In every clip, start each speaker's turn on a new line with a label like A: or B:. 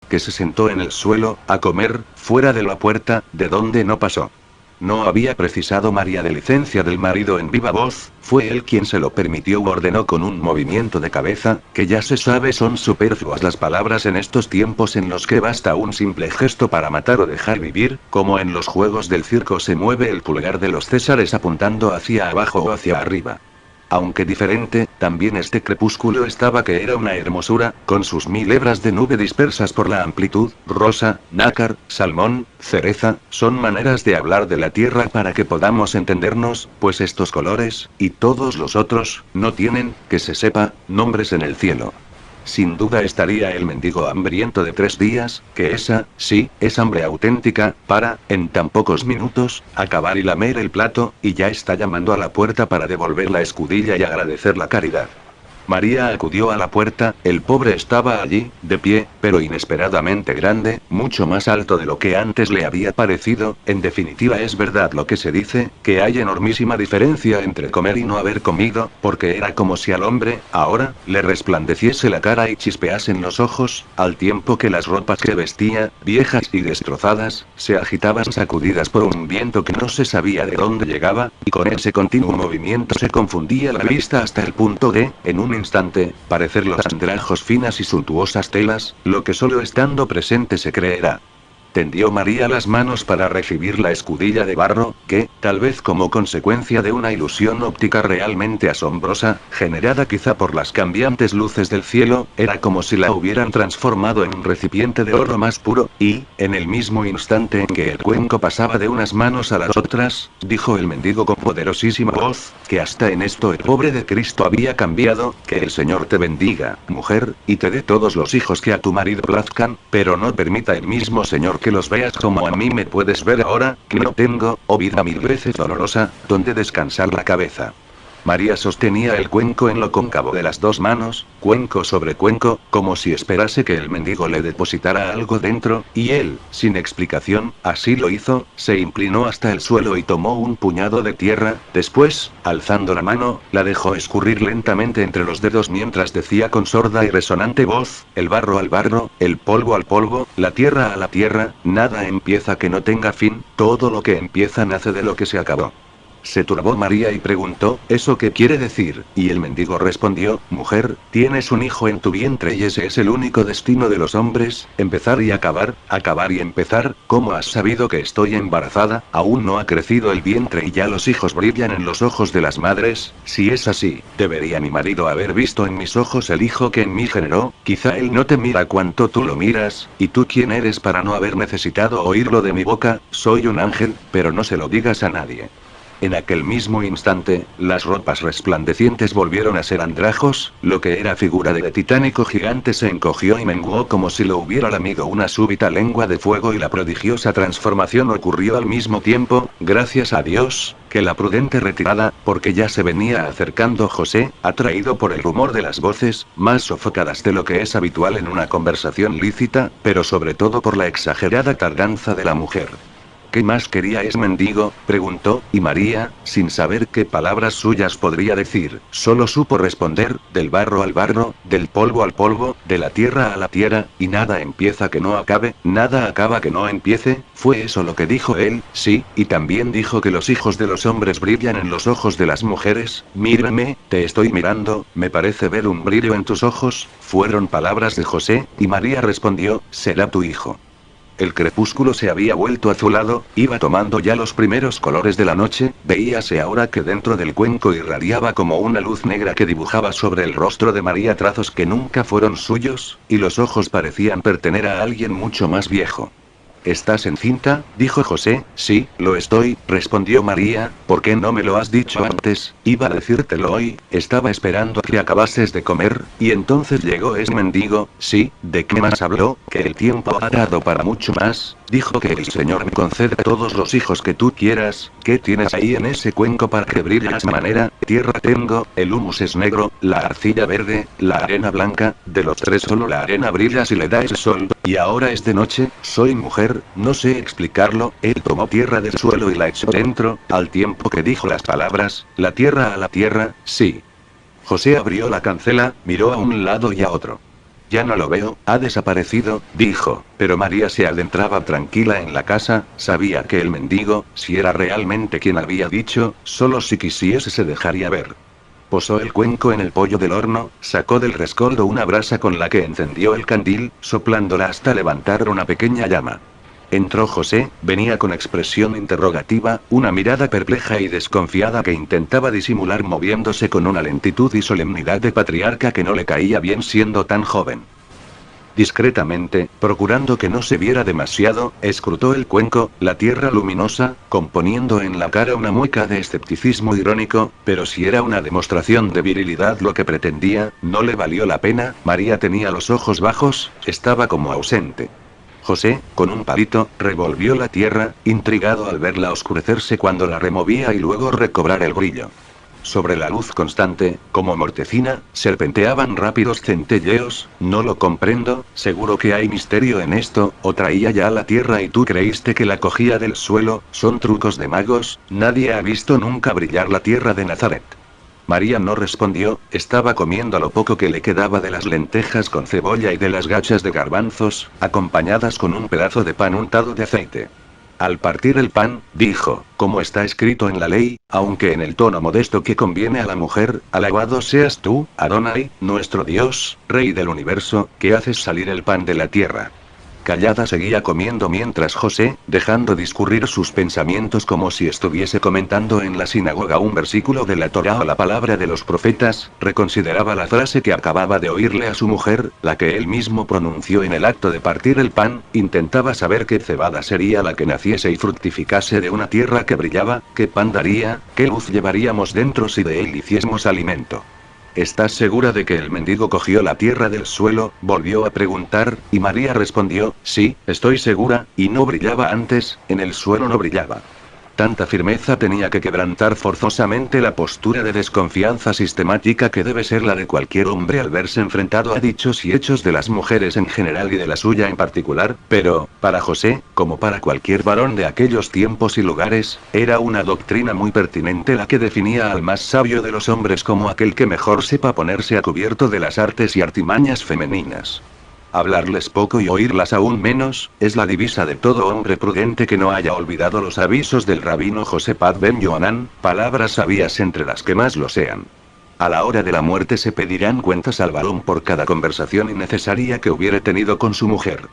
A: que se sentó en el suelo, a comer, fuera de la puerta, de donde no pasó. No había precisado María de licencia del marido en viva voz, fue él quien se lo permitió u ordenó con un movimiento de cabeza, que ya se sabe son superfluas las palabras en estos tiempos en los que basta un simple gesto para matar o dejar vivir, como en los juegos del circo se mueve el pulgar de los césares apuntando hacia abajo o hacia arriba. Aunque diferente, también este crepúsculo estaba que era una hermosura, con sus 1000 hebras de nube dispersas por la amplitud, rosa, nácar, salmón, cereza, son maneras de hablar de la tierra para que podamos entendernos, pues estos colores, y todos los otros, no tienen, que se sepa, nombres en el cielo. Sin duda estaría el mendigo hambriento de 3 días, que esa, sí, es hambre auténtica, para, en tan pocos minutos, acabar y lamer el plato, y ya está llamando a la puerta para devolver la escudilla y agradecer la caridad. María acudió a la puerta, el pobre estaba allí, de pie, pero inesperadamente grande, mucho más alto de lo que antes le había parecido, en definitiva es verdad lo que se dice, que hay enormísima diferencia entre comer y no haber comido, porque era como si al hombre, ahora, le resplandeciese la cara y chispeasen los ojos, al tiempo que las ropas que vestía, viejas y destrozadas, se agitaban sacudidas por un viento que no se sabía de dónde llegaba, y con ese continuo movimiento se confundía la vista hasta el punto de, en un instante, parecer los andrajos finas y suntuosas telas, lo que solo estando presente se creerá. Tendió María las manos para recibir la escudilla de barro, que, tal vez como consecuencia de una ilusión óptica realmente asombrosa, generada quizá por las cambiantes luces del cielo, era como si la hubieran transformado en un recipiente de oro más puro, y, en el mismo instante en que el cuenco pasaba de unas manos a las otras, dijo el mendigo con poderosísima voz, que hasta en esto el pobre de Cristo había cambiado, que el Señor te bendiga, mujer, y te dé todos los hijos que a tu marido plazcan, pero no permita el mismo Señor que los veas como a mí me puedes ver ahora, que no tengo, oh vida 1000 veces dolorosa, donde descansar la cabeza. María sostenía el cuenco en lo cóncavo de las 2 manos, cuenco sobre cuenco, como si esperase que el mendigo le depositara algo dentro, y él, sin explicación, así lo hizo, se inclinó hasta el suelo y tomó un puñado de tierra, después, alzando la mano, la dejó escurrir lentamente entre los dedos mientras decía con sorda y resonante voz, el barro al barro, el polvo al polvo, la tierra a la tierra, nada empieza que no tenga fin, todo lo que empieza nace de lo que se acabó. Se turbó María y preguntó, ¿eso qué quiere decir? Y el mendigo respondió, mujer, tienes un hijo en tu vientre y ese es el único destino de los hombres, empezar y acabar y empezar, ¿cómo has sabido que estoy embarazada? Aún no ha crecido el vientre y ya los hijos brillan en los ojos de las madres, si es así, debería mi marido haber visto en mis ojos el hijo que en mí generó, quizá él no te mira cuanto tú lo miras, y tú quién eres para no haber necesitado oírlo de mi boca, soy un ángel, pero no se lo digas a nadie. En aquel mismo instante, las ropas resplandecientes volvieron a ser andrajos, lo que era figura de titánico gigante se encogió y menguó como si lo hubiera lamido una súbita lengua de fuego y la prodigiosa transformación ocurrió al mismo tiempo, gracias a Dios, que la prudente retirada, porque ya se venía acercando José, atraído por el rumor de las voces, más sofocadas de lo que es habitual en una conversación lícita, pero sobre todo por la exagerada tardanza de la mujer. ¿Qué más quería ese mendigo?, preguntó, y María, sin saber qué palabras suyas podría decir, solo supo responder, del barro al barro, del polvo al polvo, de la tierra a la tierra, y nada empieza que no acabe, nada acaba que no empiece, fue eso lo que dijo él, sí, y también dijo que los hijos de los hombres brillan en los ojos de las mujeres, mírame, te estoy mirando, me parece ver un brillo en tus ojos, fueron palabras de José, y María respondió, será tu hijo. El crepúsculo se había vuelto azulado, iba tomando ya los primeros colores de la noche, veíase ahora que dentro del cuenco irradiaba como una luz negra que dibujaba sobre el rostro de María trazos que nunca fueron suyos, y los ojos parecían pertenecer a alguien mucho más viejo. ¿Estás encinta?, dijo José. Sí, lo estoy, respondió María, ¿por qué no me lo has dicho antes? Iba a decírtelo hoy, estaba esperando a que acabases de comer, y entonces llegó ese mendigo. Sí, ¿de qué más habló? Que el tiempo ha dado para mucho más, dijo que el Señor me concede todos los hijos que tú quieras. ¿Qué tienes ahí en ese cuenco para que brille de esa manera? Tierra tengo, el humus es negro, la arcilla verde, la arena blanca, de los 3 solo la arena brilla si le da el sol, y ahora es de noche, soy mujer, no sé explicarlo. Él tomó tierra del suelo y la echó dentro, al tiempo que dijo las palabras, la tierra a la tierra, sí. José abrió la cancela, miró a un lado y a otro. Ya no lo veo, ha desaparecido, dijo, pero María se adentraba tranquila en la casa, sabía que el mendigo, si era realmente quien había dicho, solo si quisiese se dejaría ver. Posó el cuenco en el pollo del horno, sacó del rescoldo una brasa con la que encendió el candil, soplándola hasta levantar una pequeña llama. Entró José, venía con expresión interrogativa, una mirada perpleja y desconfiada que intentaba disimular moviéndose con una lentitud y solemnidad de patriarca que no le caía bien siendo tan joven. Discretamente, procurando que no se viera demasiado, escrutó el cuenco, la tierra luminosa, componiendo en la cara una mueca de escepticismo irónico, pero si era una demostración de virilidad lo que pretendía, no le valió la pena. María tenía los ojos bajos, estaba como ausente. José, con un palito, revolvió la tierra, intrigado al verla oscurecerse cuando la removía y luego recobrar el brillo. Sobre la luz constante, como mortecina, serpenteaban rápidos centelleos. No lo comprendo, seguro que hay misterio en esto, o traía ya la tierra y tú creíste que la cogía del suelo, son trucos de magos, nadie ha visto nunca brillar la tierra de Nazaret. María no respondió, estaba comiendo lo poco que le quedaba de las lentejas con cebolla y de las gachas de garbanzos, acompañadas con un pedazo de pan untado de aceite. Al partir el pan, dijo, como está escrito en la ley, aunque en el tono modesto que conviene a la mujer, alabado seas tú, Adonai, nuestro Dios, Rey del universo, que haces salir el pan de la tierra. Callada seguía comiendo mientras José, dejando discurrir sus pensamientos como si estuviese comentando en la sinagoga un versículo de la Torá o la palabra de los profetas, reconsideraba la frase que acababa de oírle a su mujer, la que él mismo pronunció en el acto de partir el pan, intentaba saber qué cebada sería la que naciese y fructificase de una tierra que brillaba, qué pan daría, qué luz llevaríamos dentro si de él hiciésemos alimento. ¿Estás segura de que el mendigo cogió la tierra del suelo?, volvió a preguntar, y María respondió, sí, estoy segura, y no brillaba antes, en el suelo no brillaba. Tanta firmeza tenía que quebrantar forzosamente la postura de desconfianza sistemática que debe ser la de cualquier hombre al verse enfrentado a dichos y hechos de las mujeres en general y de la suya en particular, pero, para José, como para cualquier varón de aquellos tiempos y lugares, era una doctrina muy pertinente la que definía al más sabio de los hombres como aquel que mejor sepa ponerse a cubierto de las artes y artimañas femeninas. Hablarles poco y oírlas aún menos, es la divisa de todo hombre prudente que no haya olvidado los avisos del rabino Josephat ben Yohanan, palabras sabias entre las que más lo sean. A la hora de la muerte se pedirán cuentas al varón por cada conversación innecesaria que hubiere tenido con su mujer.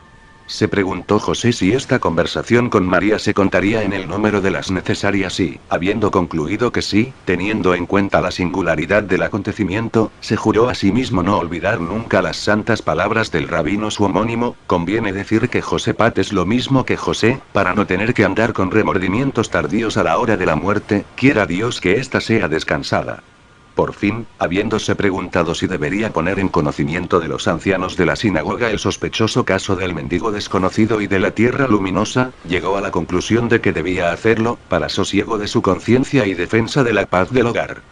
A: Se preguntó José si esta conversación con María se contaría en el número de las necesarias y, habiendo concluido que sí, teniendo en cuenta la singularidad del acontecimiento, se juró a sí mismo no olvidar nunca las santas palabras del rabino su homónimo. Conviene decir que Josephat es lo mismo que José, para no tener que andar con remordimientos tardíos a la hora de la muerte, quiera Dios que ésta sea descansada. Por fin, habiéndose preguntado si debería poner en conocimiento de los ancianos de la sinagoga el sospechoso caso del mendigo desconocido y de la tierra luminosa, llegó a la conclusión de que debía hacerlo, para sosiego de su conciencia y defensa de la paz del hogar.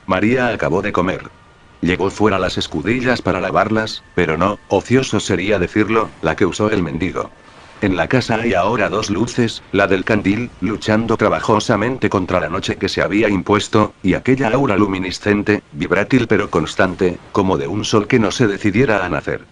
A: María acabó de comer. Llevó fuera las escudillas para lavarlas, pero no, ocioso sería decirlo, la que usó el mendigo. En la casa hay ahora dos luces, la del candil, luchando trabajosamente contra la noche que se había impuesto, y aquella aura luminiscente, vibrátil pero constante, como de un sol que no se decidiera a nacer.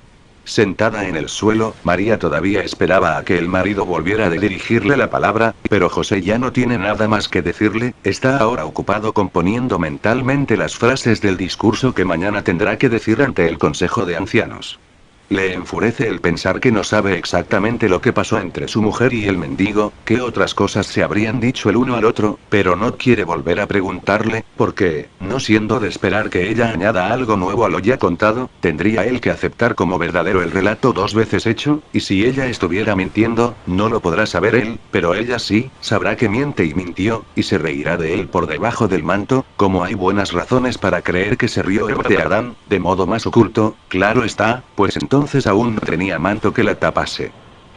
A: Sentada en el suelo, María todavía esperaba a que el marido volviera de dirigirle la palabra, pero José ya no tiene nada más que decirle, está ahora ocupado componiendo mentalmente las frases del discurso que mañana tendrá que decir ante el Consejo de Ancianos. Le enfurece el pensar que no sabe exactamente lo que pasó entre su mujer y el mendigo, qué otras cosas se habrían dicho el uno al otro, pero no quiere volver a preguntarle, porque, no siendo de esperar que ella añada algo nuevo a lo ya contado, tendría él que aceptar como verdadero el relato dos veces hecho, y si ella estuviera mintiendo, no lo podrá saber él, pero ella sí, sabrá que miente y mintió, y se reirá de él por debajo del manto, como hay buenas razones para creer que se rió Eva de Adán, de modo más oculto, claro está, pues entonces aún no tenía manto que la tapase.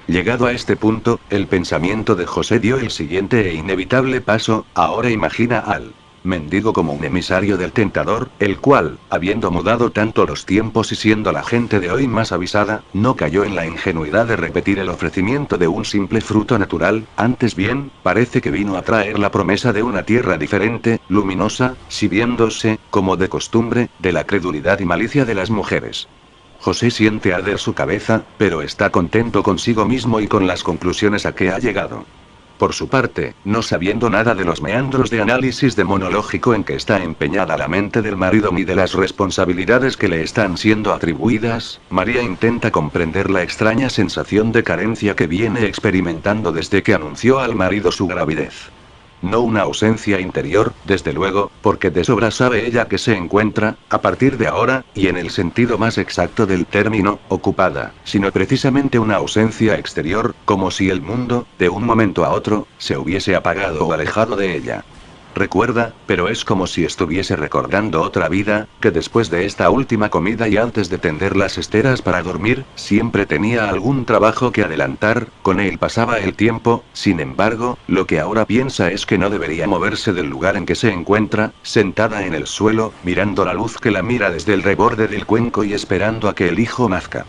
A: Llegado a este punto, el pensamiento de José dio el siguiente e inevitable paso, ahora imagina al mendigo como un emisario del tentador, el cual, habiendo mudado tanto los tiempos y siendo la gente de hoy más avisada, no cayó en la ingenuidad de repetir el ofrecimiento de un simple fruto natural, antes bien, parece que vino a traer la promesa de una tierra diferente, luminosa, sirviéndose, como de costumbre, de la credulidad y malicia de las mujeres. José siente arder su cabeza, pero está contento consigo mismo y con las conclusiones a que ha llegado. Por su parte, no sabiendo nada de los meandros de análisis demonológico en que está empeñada la mente del marido ni de las responsabilidades que le están siendo atribuidas, María intenta comprender la extraña sensación de carencia que viene experimentando desde que anunció al marido su gravidez. No una ausencia interior, desde luego, porque de sobra sabe ella que se encuentra, a partir de ahora, y en el sentido más exacto del término, ocupada, sino precisamente una ausencia exterior, como si el mundo, de un momento a otro, se hubiese apagado o alejado de ella. Recuerda, pero es como si estuviese recordando otra vida, que después de esta última comida y antes de tender las esteras para dormir, siempre tenía algún trabajo que adelantar, con él pasaba el tiempo, sin embargo, lo que ahora piensa es que no debería moverse del lugar en que se encuentra, sentada en el suelo, mirando la luz que la mira desde el reborde del cuenco y esperando a que el hijo nazca.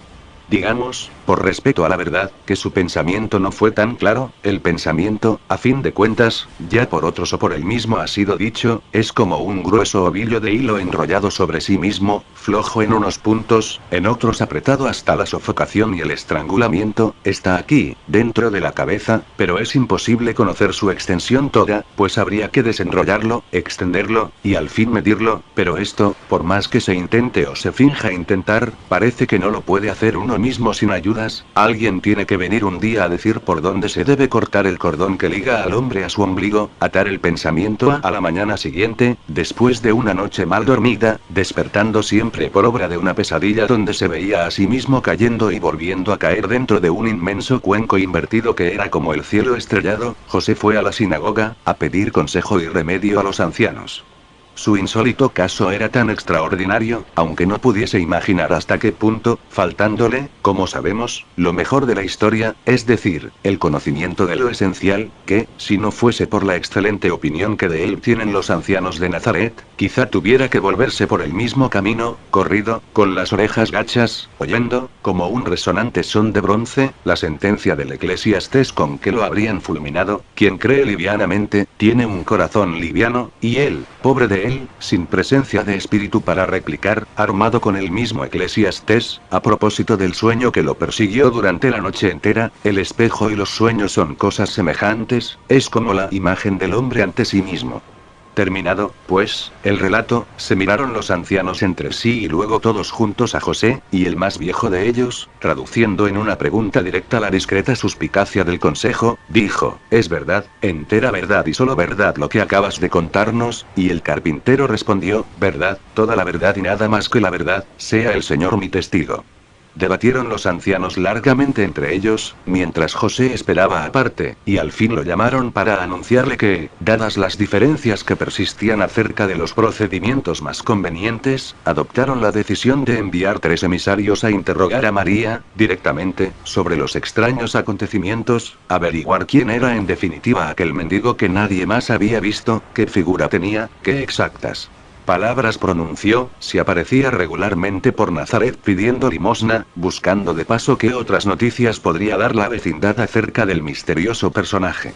A: Digamos, por respeto a la verdad, que su pensamiento no fue tan claro, el pensamiento, a fin de cuentas, ya por otros o por él mismo ha sido dicho, es como un grueso ovillo de hilo enrollado sobre sí mismo, flojo en unos puntos, en otros apretado hasta la sofocación y el estrangulamiento, está aquí, dentro de la cabeza, pero es imposible conocer su extensión toda, pues habría que desenrollarlo, extenderlo, y al fin medirlo, pero esto, por más que se intente o se finja intentar, parece que no lo puede hacer uno mismo sin ayudas. Alguien tiene que venir un día a decir por dónde se debe cortar el cordón que liga al hombre a su ombligo, atar el pensamiento a la mañana siguiente, después de una noche mal dormida, despertando siempre por obra de una pesadilla donde se veía a sí mismo cayendo y volviendo a caer dentro de un inmenso cuenco invertido que era como el cielo estrellado. José fue a la sinagoga, a pedir consejo y remedio a los ancianos. Su insólito caso era tan extraordinario, aunque no pudiese imaginar hasta qué punto, faltándole, como sabemos, lo mejor de la historia, es decir, el conocimiento de lo esencial, que, si no fuese por la excelente opinión que de él tienen los ancianos de Nazaret, quizá tuviera que volverse por el mismo camino, corrido, con las orejas gachas, oyendo, como un resonante son de bronce, la sentencia del Eclesiastés con que lo habrían fulminado: quien cree livianamente, tiene un corazón liviano, y él, pobre de él, sin presencia de espíritu para replicar, armado con el mismo Eclesiastés, a propósito del sueño que lo persiguió durante la noche entera. El espejo y los sueños son cosas semejantes, es como la imagen del hombre ante sí mismo. Terminado, pues, el relato, se miraron los ancianos entre sí y luego todos juntos a José, y el más viejo de ellos, traduciendo en una pregunta directa la discreta suspicacia del consejo, dijo: «Es verdad, entera verdad y solo verdad lo que acabas de contarnos», y el carpintero respondió: «Verdad, toda la verdad y nada más que la verdad, sea el Señor mi testigo». Debatieron los ancianos largamente entre ellos, mientras José esperaba aparte, y al fin lo llamaron para anunciarle que, dadas las diferencias que persistían acerca de los procedimientos más convenientes, adoptaron la decisión de enviar 3 emisarios a interrogar a María, directamente, sobre los extraños acontecimientos, averiguar quién era en definitiva aquel mendigo que nadie más había visto, qué figura tenía, qué exactas palabras pronunció, si aparecía regularmente por Nazaret pidiendo limosna, buscando de paso qué otras noticias podría dar la vecindad acerca del misterioso personaje.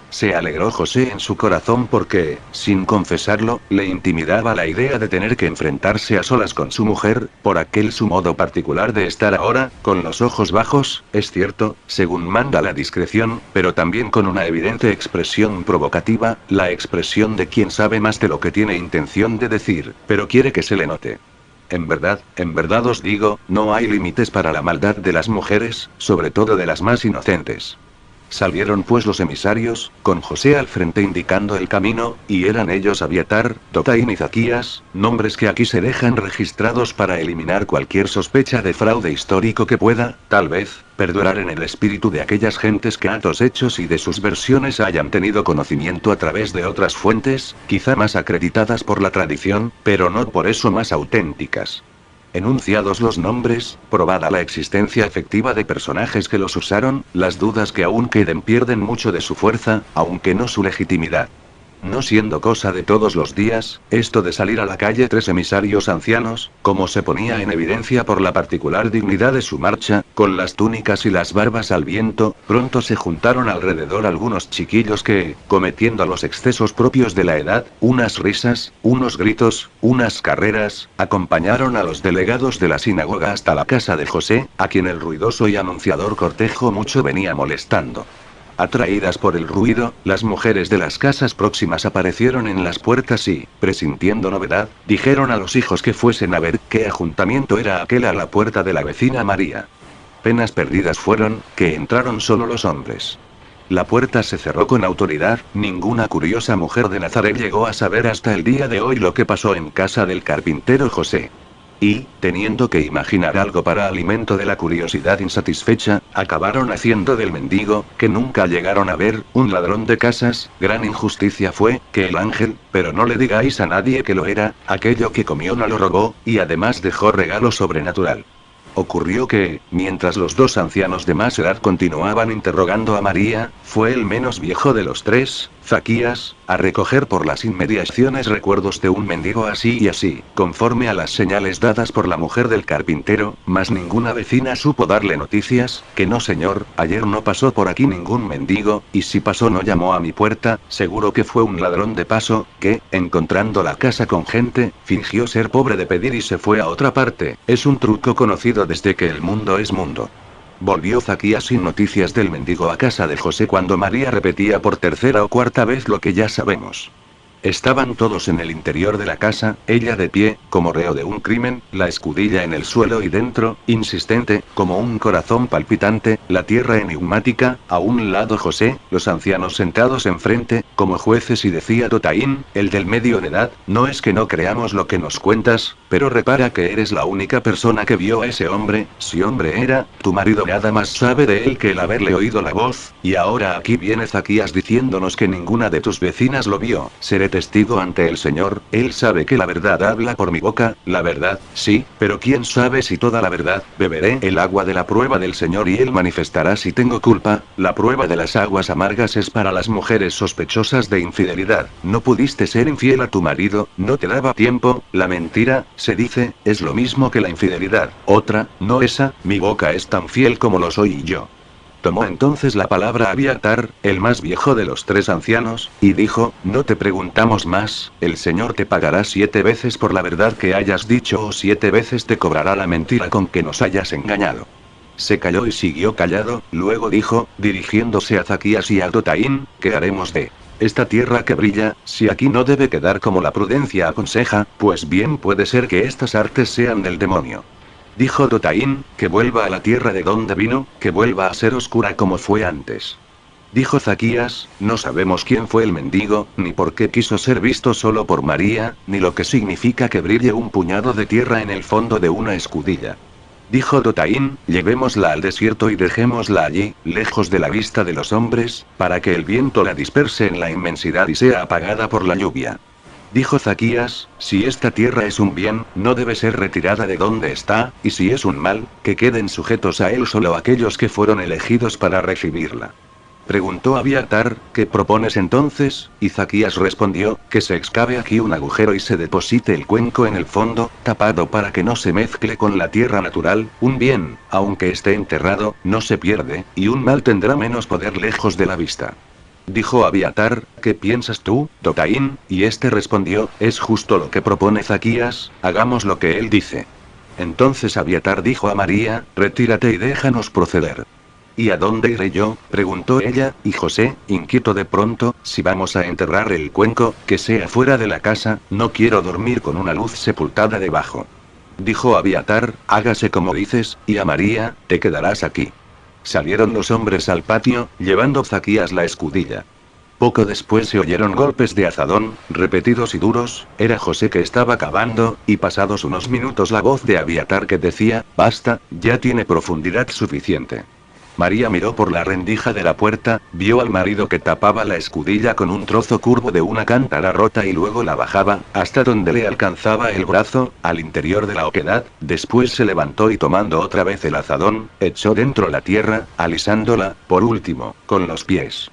A: Se alegró José en su corazón porque, sin confesarlo, le intimidaba la idea de tener que enfrentarse a solas con su mujer, por aquel su modo particular de estar ahora, con los ojos bajos, es cierto, según manda la discreción, pero también con una evidente expresión provocativa, la expresión de quien sabe más de lo que tiene intención de decir, pero quiere que se le note. En verdad os digo, no hay límites para la maldad de las mujeres, sobre todo de las más inocentes. Salieron pues los emisarios, con José al frente indicando el camino, y eran ellos Abiatar, Dotaín y Zaquías, nombres que aquí se dejan registrados para eliminar cualquier sospecha de fraude histórico que pueda, tal vez, perdurar en el espíritu de aquellas gentes que altos hechos y de sus versiones hayan tenido conocimiento a través de otras fuentes, quizá más acreditadas por la tradición, pero no por eso más auténticas. Enunciados los nombres, probada la existencia efectiva de personajes que los usaron, las dudas que aún queden pierden mucho de su fuerza, aunque no su legitimidad. no siendo cosa de todos los días, esto de salir a la calle 3 emisarios ancianos, como se ponía en evidencia por la particular dignidad de su marcha, con las túnicas y las barbas al viento, pronto se juntaron alrededor algunos chiquillos que, cometiendo los excesos propios de la edad, unas risas, unos gritos, unas carreras, acompañaron a los delegados de la sinagoga hasta la casa de José, a quien el ruidoso y anunciador cortejo mucho venía molestando. Atraídas por el ruido, las mujeres de las casas próximas aparecieron en las puertas y, presintiendo novedad, dijeron a los hijos que fuesen a ver qué ajuntamiento era aquel a la puerta de la vecina María. Penas perdidas fueron, que entraron solo los hombres. La puerta se cerró con autoridad, ninguna curiosa mujer de Nazaret llegó a saber hasta el día de hoy lo que pasó en casa del carpintero José. Y, teniendo que imaginar algo para alimento de la curiosidad insatisfecha, acabaron haciendo del mendigo, que nunca llegaron a ver, un ladrón de casas. Gran injusticia fue, que el ángel, pero no le digáis a nadie que lo era, aquello que comió no lo robó, y además dejó regalo sobrenatural. Ocurrió que, mientras los dos ancianos de más edad continuaban interrogando a María, fue el menos viejo de los tres, Zaquías, a recoger por las inmediaciones recuerdos de un mendigo así y así, conforme a las señales dadas por la mujer del carpintero, mas ninguna vecina supo darle noticias, que no señor, ayer no pasó por aquí ningún mendigo, y si pasó no llamó a mi puerta, seguro que fue un ladrón de paso, que, encontrando la casa con gente, fingió ser pobre de pedir y se fue a otra parte, es un truco conocido desde que el mundo es mundo. Volvió Zaquías sin noticias del mendigo a casa de José cuando María repetía por tercera o cuarta vez lo que ya sabemos. Estaban todos en el interior de la casa, ella de pie, como reo de un crimen, la escudilla en el suelo y dentro, insistente, como un corazón palpitante, la tierra enigmática, a un lado José, los ancianos sentados enfrente, como jueces y decía Dotaín, el del medio de edad, no es que no creamos lo que nos cuentas, pero repara que eres la única persona que vio a ese hombre, si hombre era, tu marido nada más sabe de él que el haberle oído la voz, y ahora aquí viene Zaquías diciéndonos que ninguna de tus vecinas lo vio, seré testigo ante el Señor, él sabe que la verdad habla por mi boca, la verdad, sí, pero quién sabe si toda la verdad, beberé el agua de la prueba del Señor y él manifestará si tengo culpa, la prueba de las aguas amargas es para las mujeres sospechosas de infidelidad, no pudiste ser infiel a tu marido, no te daba tiempo, la mentira, se dice, es lo mismo que la infidelidad, otra, no esa, mi boca es tan fiel como lo soy yo. Tomó entonces la palabra Abiatar, el más viejo de los tres ancianos, y dijo, no te preguntamos más, el Señor te pagará 7 veces por la verdad que hayas dicho o 7 veces te cobrará la mentira con que nos hayas engañado. Se calló y siguió callado, luego dijo, dirigiéndose a Zaquías y a Dotaín, ¿qué haremos de esta tierra que brilla, si aquí no debe quedar como la prudencia aconseja, pues bien puede ser que estas artes sean del demonio? Dijo Dotaín, que vuelva a la tierra de donde vino, que vuelva a ser oscura como fue antes. Dijo Zaquías, no sabemos quién fue el mendigo, ni por qué quiso ser visto solo por María, ni lo que significa que brille un puñado de tierra en el fondo de una escudilla. Dijo Dotaín, llevémosla al desierto y dejémosla allí, lejos de la vista de los hombres, para que el viento la disperse en la inmensidad y sea apagada por la lluvia. Dijo Zaquías, si esta tierra es un bien, no debe ser retirada de donde está, y si es un mal, que queden sujetos a él solo aquellos que fueron elegidos para recibirla. Preguntó Abiatar, ¿qué propones entonces? Y Zaquías respondió, que se excave aquí un agujero y se deposite el cuenco en el fondo, tapado para que no se mezcle con la tierra natural, un bien, aunque esté enterrado, no se pierde, y un mal tendrá menos poder lejos de la vista. Dijo Abiatar, ¿qué piensas tú, Dotaín? Y este respondió, es justo lo que propone Zaquías, hagamos lo que él dice. Entonces Abiatar dijo a María, retírate y déjanos proceder. ¿Y a dónde iré yo? Preguntó ella, y José, inquieto de pronto, si vamos a enterrar el cuenco, que sea fuera de la casa, no quiero dormir con una luz sepultada debajo. Dijo Abiatar, hágase como dices, y a María, te quedarás aquí. Salieron los hombres al patio, llevando Zaquías la escudilla. Poco después se oyeron golpes de azadón, repetidos y duros, era José que estaba cavando, y pasados unos minutos la voz de Abiatar que decía, basta, ya tiene profundidad suficiente. María miró por la rendija de la puerta, vio al marido que tapaba la escudilla con un trozo curvo de una cántara rota y luego la bajaba, hasta donde le alcanzaba el brazo, al interior de la oquedad, después se levantó y tomando otra vez el azadón, echó dentro la tierra, alisándola, por último, con los pies.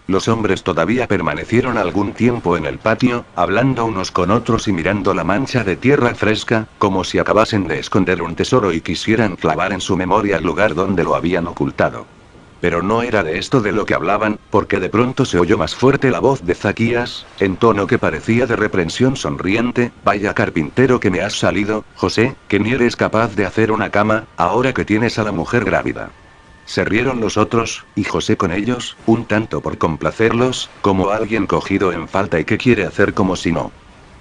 A: Los hombres todavía permanecieron algún tiempo en el patio, hablando unos con otros y mirando la mancha de tierra fresca, como si acabasen de esconder un tesoro y quisieran clavar en su memoria el lugar donde lo habían ocultado. Pero no era de esto de lo que hablaban, porque de pronto se oyó más fuerte la voz de Zaquías, en tono que parecía de reprensión sonriente: vaya carpintero que me has salido, José, que ni eres capaz de hacer una cama, ahora que tienes a la mujer grávida. Se rieron los otros, y José con ellos, un tanto por complacerlos, como alguien cogido en falta y que quiere hacer como si no.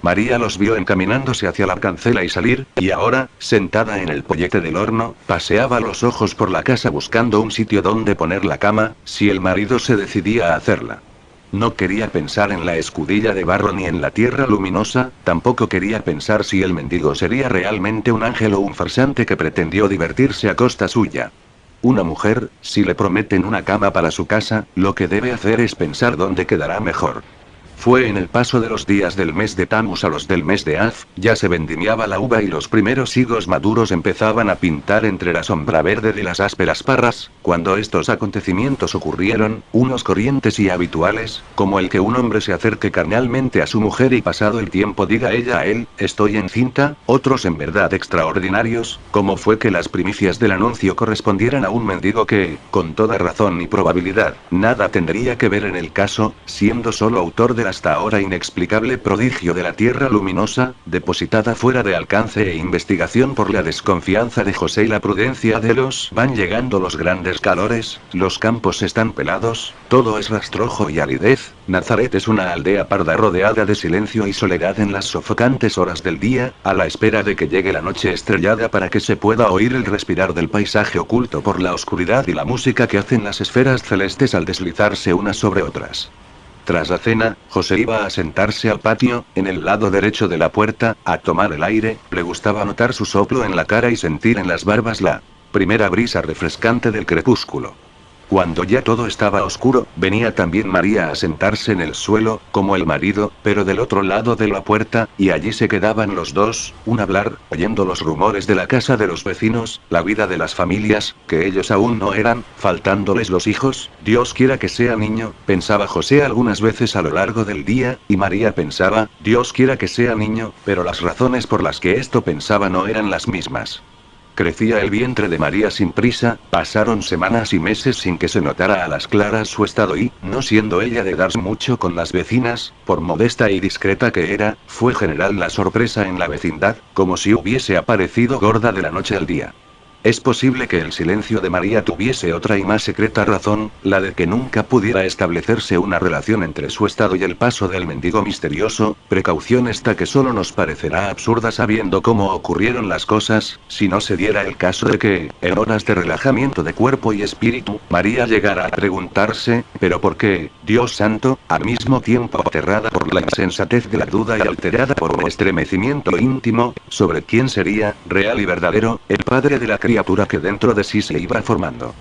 A: María los vio encaminándose hacia la cancela y salir, y ahora, sentada en el pollete del horno, paseaba los ojos por la casa buscando un sitio donde poner la cama, si el marido se decidía a hacerla. No quería pensar en la escudilla de barro ni en la tierra luminosa, tampoco quería pensar si el mendigo sería realmente un ángel o un farsante que pretendió divertirse a costa suya. Una mujer, si le prometen una cama para su casa, lo que debe hacer es pensar dónde quedará mejor. Fue en el paso de los días del mes de Tammuz a los del mes de Av, ya se vendimiaba la uva y los primeros higos maduros empezaban a pintar entre la sombra verde de las ásperas parras, cuando estos acontecimientos ocurrieron, unos corrientes y habituales, como el que un hombre se acerque carnalmente a su mujer y pasado el tiempo diga ella a él: estoy encinta; otros en verdad extraordinarios, como fue que las primicias del anuncio correspondieran a un mendigo que, con toda razón y probabilidad, nada tendría que ver en el caso, siendo solo autor del hasta ahora inexplicable prodigio de la tierra luminosa, depositada fuera de alcance e investigación por la desconfianza de José y la prudencia de los. Van llegando los grandes calores, los campos están pelados, todo es rastrojo y aridez. Nazaret es una aldea parda rodeada de silencio y soledad en las sofocantes horas del día, a la espera de que llegue la noche estrellada para que se pueda oír el respirar del paisaje oculto por la oscuridad y la música que hacen las esferas celestes al deslizarse unas sobre otras. Tras la cena, José iba a sentarse al patio, en el lado derecho de la puerta, a tomar el aire. Le gustaba notar su soplo en la cara y sentir en las barbas la primera brisa refrescante del crepúsculo. Cuando ya todo estaba oscuro, venía también María a sentarse en el suelo, como el marido, pero del otro lado de la puerta, y allí se quedaban los dos, un hablar, oyendo los rumores de la casa de los vecinos, la vida de las familias, que ellos aún no eran, faltándoles los hijos. Dios quiera que sea niño, pensaba José algunas veces a lo largo del día, y María pensaba: Dios quiera que sea niño, pero las razones por las que esto pensaba no eran las mismas. Crecía el vientre de María sin prisa, pasaron semanas y meses sin que se notara a las claras su estado y, no siendo ella de darse mucho con las vecinas, por modesta y discreta que era, fue general la sorpresa en la vecindad, como si hubiese aparecido gorda de la noche al día. Es posible que el silencio de María tuviese otra y más secreta razón, la de que nunca pudiera establecerse una relación entre su estado y el paso del mendigo misterioso, precaución esta que solo nos parecerá absurda sabiendo cómo ocurrieron las cosas, si no se diera el caso de que, en horas de relajamiento de cuerpo y espíritu, María llegara a preguntarse: ¿pero por qué, Dios santo?, al mismo tiempo aterrada por la insensatez de la duda y alterada por un estremecimiento íntimo, sobre quién sería, real y verdadero, el padre de la criatura que dentro de sí se iba formando.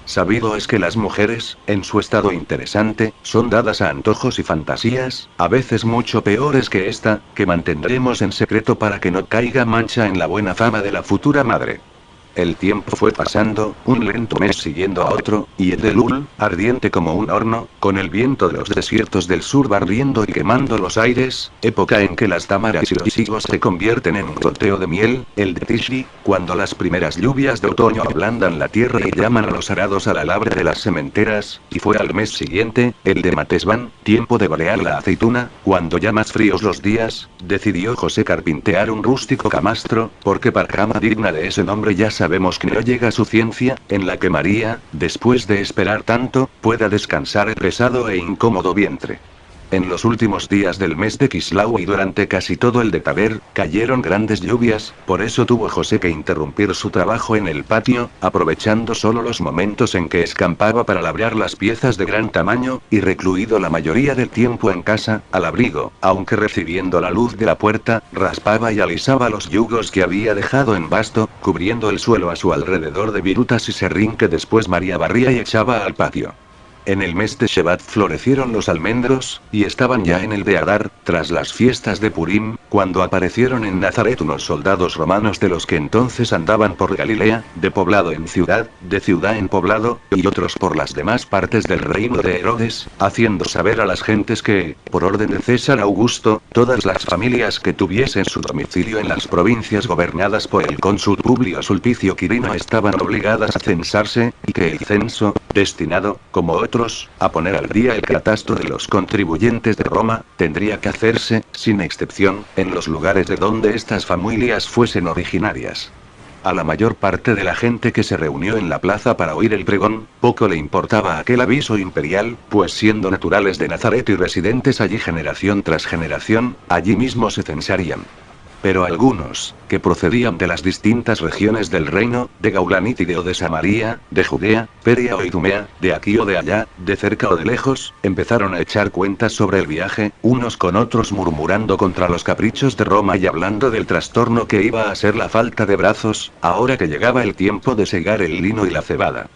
A: Sabido es que las mujeres, en su estado interesante, son dadas a antojos y fantasías, a veces mucho peores que esta, que mantendremos en secreto para que no caiga mancha en la buena fama de la futura madre. El tiempo fue pasando, un lento mes siguiendo a otro, y el de Elul, ardiente como un horno, con el viento de los desiertos del sur barriendo y quemando los aires, época en que las tamaras y los higos se convierten en un goteo de miel; el de Tishri, cuando las primeras lluvias de otoño ablandan la tierra y llaman a los arados a la labra de las sementeras; y fue al mes siguiente, el de Matesban, tiempo de golear la aceituna, cuando ya más fríos los días, decidió José carpintear un rústico camastro, porque para cama digna de ese nombre ya sabemos que no llega su ciencia, en la que María, después de esperar tanto, pueda descansar el pesado e incómodo vientre. En los últimos días del mes de Kislau y durante casi todo el de Taber, cayeron grandes lluvias, por eso tuvo José que interrumpir su trabajo en el patio, aprovechando solo los momentos en que escampaba para labrar las piezas de gran tamaño, y recluido la mayoría del tiempo en casa, al abrigo, aunque recibiendo la luz de la puerta, raspaba y alisaba los yugos que había dejado en basto, cubriendo el suelo a su alrededor de virutas y serrín que después María barría y echaba al patio. En el mes de Shevat florecieron los almendros, y estaban ya en el de Adar, tras las fiestas de Purim, cuando aparecieron en Nazaret unos soldados romanos de los que entonces andaban por Galilea, de poblado en ciudad, de ciudad en poblado, y otros por las demás partes del reino de Herodes, haciendo saber a las gentes que, por orden de César Augusto, todas las familias que tuviesen su domicilio en las provincias gobernadas por el cónsul Publio Sulpicio Quirino estaban obligadas a censarse, y que el censo, destinado, como otros, a poner al día el catastro de los contribuyentes de Roma, tendría que hacerse, sin excepción, en los lugares de donde estas familias fuesen originarias. A la mayor parte de la gente que se reunió en la plaza para oír el pregón, poco le importaba aquel aviso imperial, pues siendo naturales de Nazaret y residentes allí generación tras generación, allí mismo se censarían. Pero algunos, que procedían de las distintas regiones del reino, de Gaulanítide o de Samaria, de Judea, Peria o Idumea, de aquí o de allá, de cerca o de lejos, empezaron a echar cuentas sobre el viaje, unos con otros murmurando contra los caprichos de Roma y hablando del trastorno que iba a ser la falta de brazos, ahora que llegaba el tiempo de segar el lino y la cebada.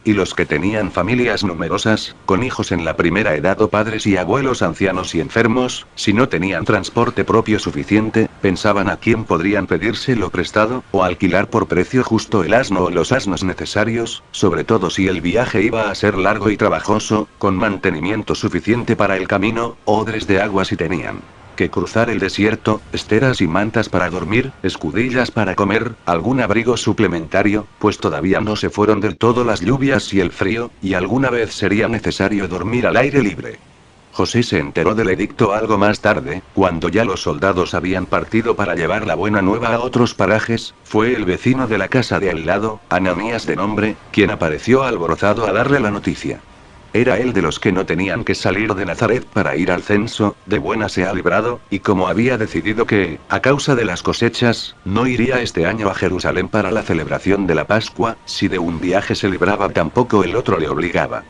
A: Y los que tenían familias numerosas, con hijos en la primera edad o padres y abuelos ancianos y enfermos, si no tenían transporte propio suficiente, pensaban a quién podrían pedírselo prestado, o alquilar por precio justo el asno o los asnos necesarios, sobre todo si el viaje iba a ser largo y trabajoso, con mantenimiento suficiente para el camino, odres de agua si tenían que cruzar el desierto, esteras y mantas para dormir, escudillas para comer, algún abrigo suplementario, pues todavía no se fueron del todo las lluvias y el frío, y alguna vez sería necesario dormir al aire libre. José se enteró del edicto algo más tarde, cuando ya los soldados habían partido para llevar la buena nueva a otros parajes. Fue el vecino de la casa de al lado, Ananías de nombre, quien apareció alborozado a darle la noticia. Era él de los que no tenían que salir de Nazaret para ir al censo, de buena se ha librado, y como había decidido que, a causa de las cosechas, no iría este año a Jerusalén para la celebración de la Pascua, si de un viaje se libraba tampoco el otro le obligaba.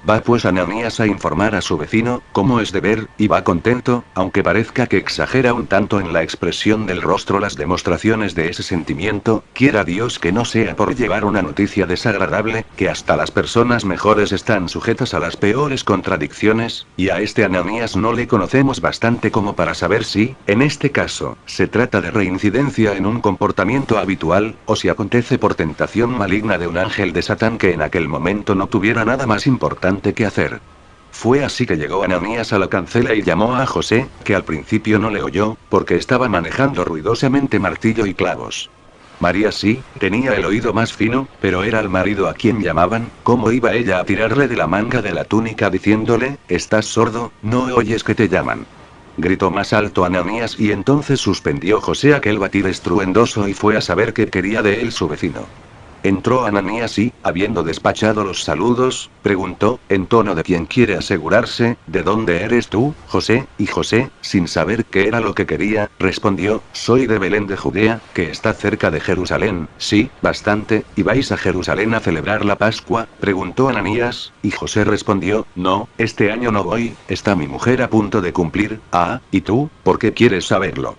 A: Va pues Ananías a informar a su vecino, como es deber, y va contento, aunque parezca que exagera un tanto en la expresión del rostro las demostraciones de ese sentimiento, quiera Dios que no sea por llevar una noticia desagradable, que hasta las personas mejores están sujetas a las peores contradicciones, y a este Ananías no le conocemos bastante como para saber si, en este caso, se trata de reincidencia en un comportamiento habitual, o si acontece por tentación maligna de un ángel de Satán que en aquel momento no tuviera nada más importante que hacer. Fue así que llegó Ananías a la cancela y llamó a José, que al principio no le oyó, porque estaba manejando ruidosamente martillo y clavos. María sí, tenía el oído más fino, pero era el marido a quien llamaban. ¿Cómo iba ella a tirarle de la manga de la túnica diciéndole, ¿estás sordo, no oyes que te llaman? Gritó más alto Ananías y entonces suspendió José aquel batir estruendoso y fue a saber qué quería de él su vecino. Entró Ananías y, habiendo despachado los saludos, preguntó, en tono de quien quiere asegurarse, ¿de dónde eres tú, José? Y José, sin saber qué era lo que quería, respondió, soy de Belén de Judea, que está cerca de Jerusalén. Sí, bastante, ¿y vais a Jerusalén a celebrar la Pascua? Preguntó Ananías, y José respondió, no, este año no voy, está mi mujer a punto de cumplir. Ah, ¿y tú, por qué quieres saberlo?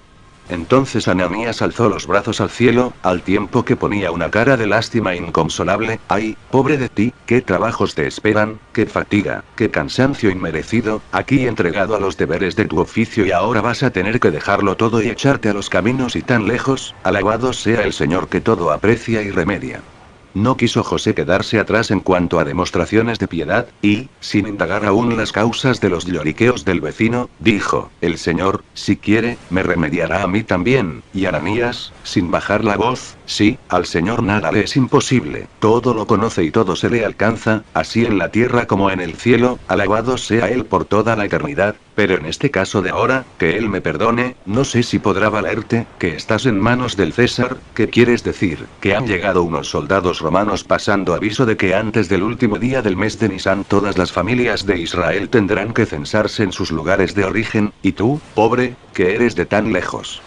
A: Entonces Ananías alzó los brazos al cielo, al tiempo que ponía una cara de lástima inconsolable. Ay, pobre de ti, qué trabajos te esperan, qué fatiga, qué cansancio inmerecido, aquí entregado a los deberes de tu oficio y ahora vas a tener que dejarlo todo y echarte a los caminos y tan lejos. Alabado sea el Señor que todo aprecia y remedia. No quiso José quedarse atrás en cuanto a demostraciones de piedad, y, sin indagar aún las causas de los lloriqueos del vecino, dijo, el Señor, si quiere, me remediará a mí también. Y Ananías, sin bajar la voz, sí, al Señor nada le es imposible, todo lo conoce y todo se le alcanza, así en la tierra como en el cielo, alabado sea Él por toda la eternidad. Pero en este caso de ahora, que Él me perdone, no sé si podrá valerte, que estás en manos del César. ¿Qué quieres decir? Que han llegado unos soldados romanos pasando aviso de que antes del último día del mes de Nisán todas las familias de Israel tendrán que censarse en sus lugares de origen, y tú, pobre, que eres de tan lejos.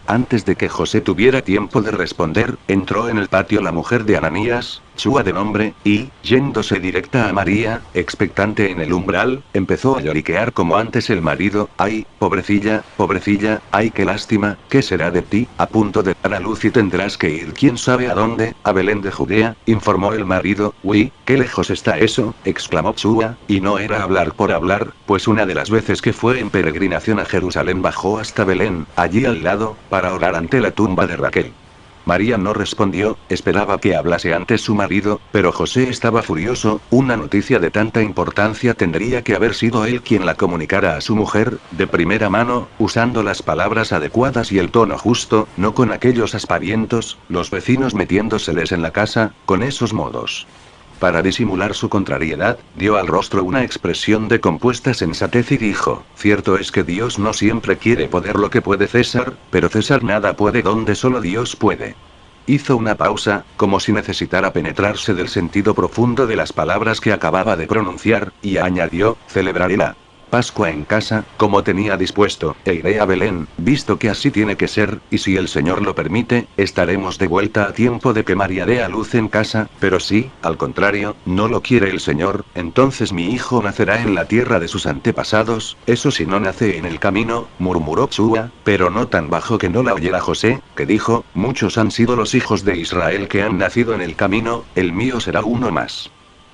A: Antes de que José tuviera tiempo de responder, entró en el patio la mujer de Ananías, Chua de nombre, y, yéndose directa a María, expectante en el umbral, empezó a lloriquear como antes el marido. Ay, pobrecilla, pobrecilla, ay qué lástima, ¿qué será de ti? A punto de dar a luz y tendrás que ir quién sabe a dónde, a Belén de Judea, informó el marido. Uy, qué lejos está eso, exclamó Chua, y no era hablar por hablar, pues una de las veces que fue en peregrinación a Jerusalén bajó hasta Belén, allí al lado, para orar ante la tumba de Raquel. María no respondió, esperaba que hablase antes su marido, pero José estaba furioso. Una noticia de tanta importancia tendría que haber sido él quien la comunicara a su mujer, de primera mano, usando las palabras adecuadas y el tono justo, no con aquellos aspavientos, los vecinos metiéndoseles en la casa, con esos modos. Para disimular su contrariedad, dio al rostro una expresión de compuesta sensatez y dijo, cierto es que Dios no siempre quiere poder lo que puede César, pero César nada puede donde solo Dios puede. Hizo una pausa, como si necesitara penetrarse del sentido profundo de las palabras que acababa de pronunciar, y añadió, celebraré la Pascua en casa, como tenía dispuesto, e iré a Belén, visto que así tiene que ser, y si el Señor lo permite, estaremos de vuelta a tiempo de que María dé a luz en casa, pero si, al contrario, no lo quiere el Señor, entonces mi hijo nacerá en la tierra de sus antepasados, eso si no nace en el camino, murmuró Chua, pero no tan bajo que no la oyera José, que dijo, muchos han sido los hijos de Israel que han nacido en el camino, el mío será uno más.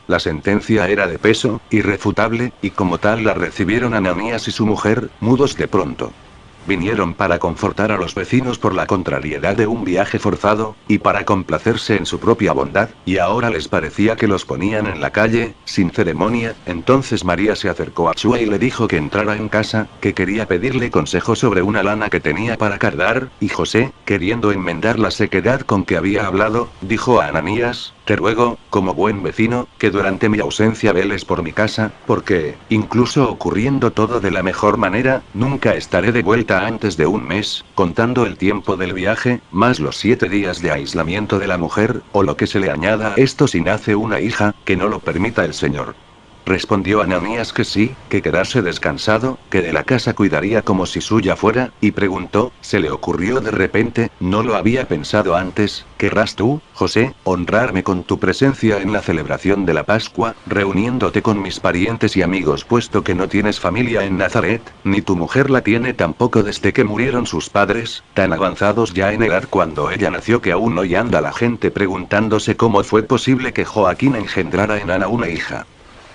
A: La sentencia era de peso, irrefutable, y como tal la recibieron Ananías y su mujer, mudos de pronto. Vinieron para confortar a los vecinos por la contrariedad de un viaje forzado, y para complacerse en su propia bondad, y ahora les parecía que los ponían en la calle, sin ceremonia. Entonces María se acercó a Chua y le dijo que entrara en casa, que quería pedirle consejo sobre una lana que tenía para cardar, y José, queriendo enmendar la sequedad con que había hablado, dijo a Ananías, te ruego, como buen vecino, que durante mi ausencia veles por mi casa, porque, incluso ocurriendo todo de la mejor manera, nunca estaré de vuelta antes de un mes, contando el tiempo del viaje, más los 7 días de aislamiento de la mujer, o lo que se le añada a esto si nace una hija, que no lo permita el Señor. Respondió Ananías que sí, que quedase descansado, que de la casa cuidaría como si suya fuera, y preguntó, se le ocurrió de repente, no lo había pensado antes, ¿querrás tú, José, honrarme con tu presencia en la celebración de la Pascua, reuniéndote con mis parientes y amigos puesto que no tienes familia en Nazaret, ni tu mujer la tiene tampoco desde que murieron sus padres, tan avanzados ya en edad cuando ella nació que aún hoy anda la gente preguntándose cómo fue posible que Joaquín engendrara en Ana una hija?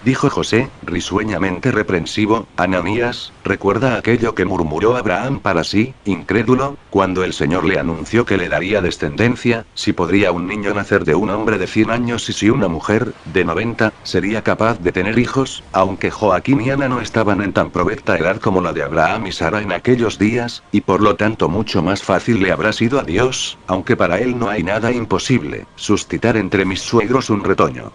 A: Dijo José, risueñamente reprensivo, Ananías, ¿recuerda aquello que murmuró Abraham para sí, incrédulo, cuando el Señor le anunció que le daría descendencia, si podría un niño nacer de un hombre de 100 años y si una mujer, de 90, sería capaz de tener hijos, aunque Joaquín y Ana no estaban en tan provecta edad como la de Abraham y Sara en aquellos días, y por lo tanto mucho más fácil le habrá sido a Dios, aunque para él no hay nada imposible, suscitar entre mis suegros un retoño.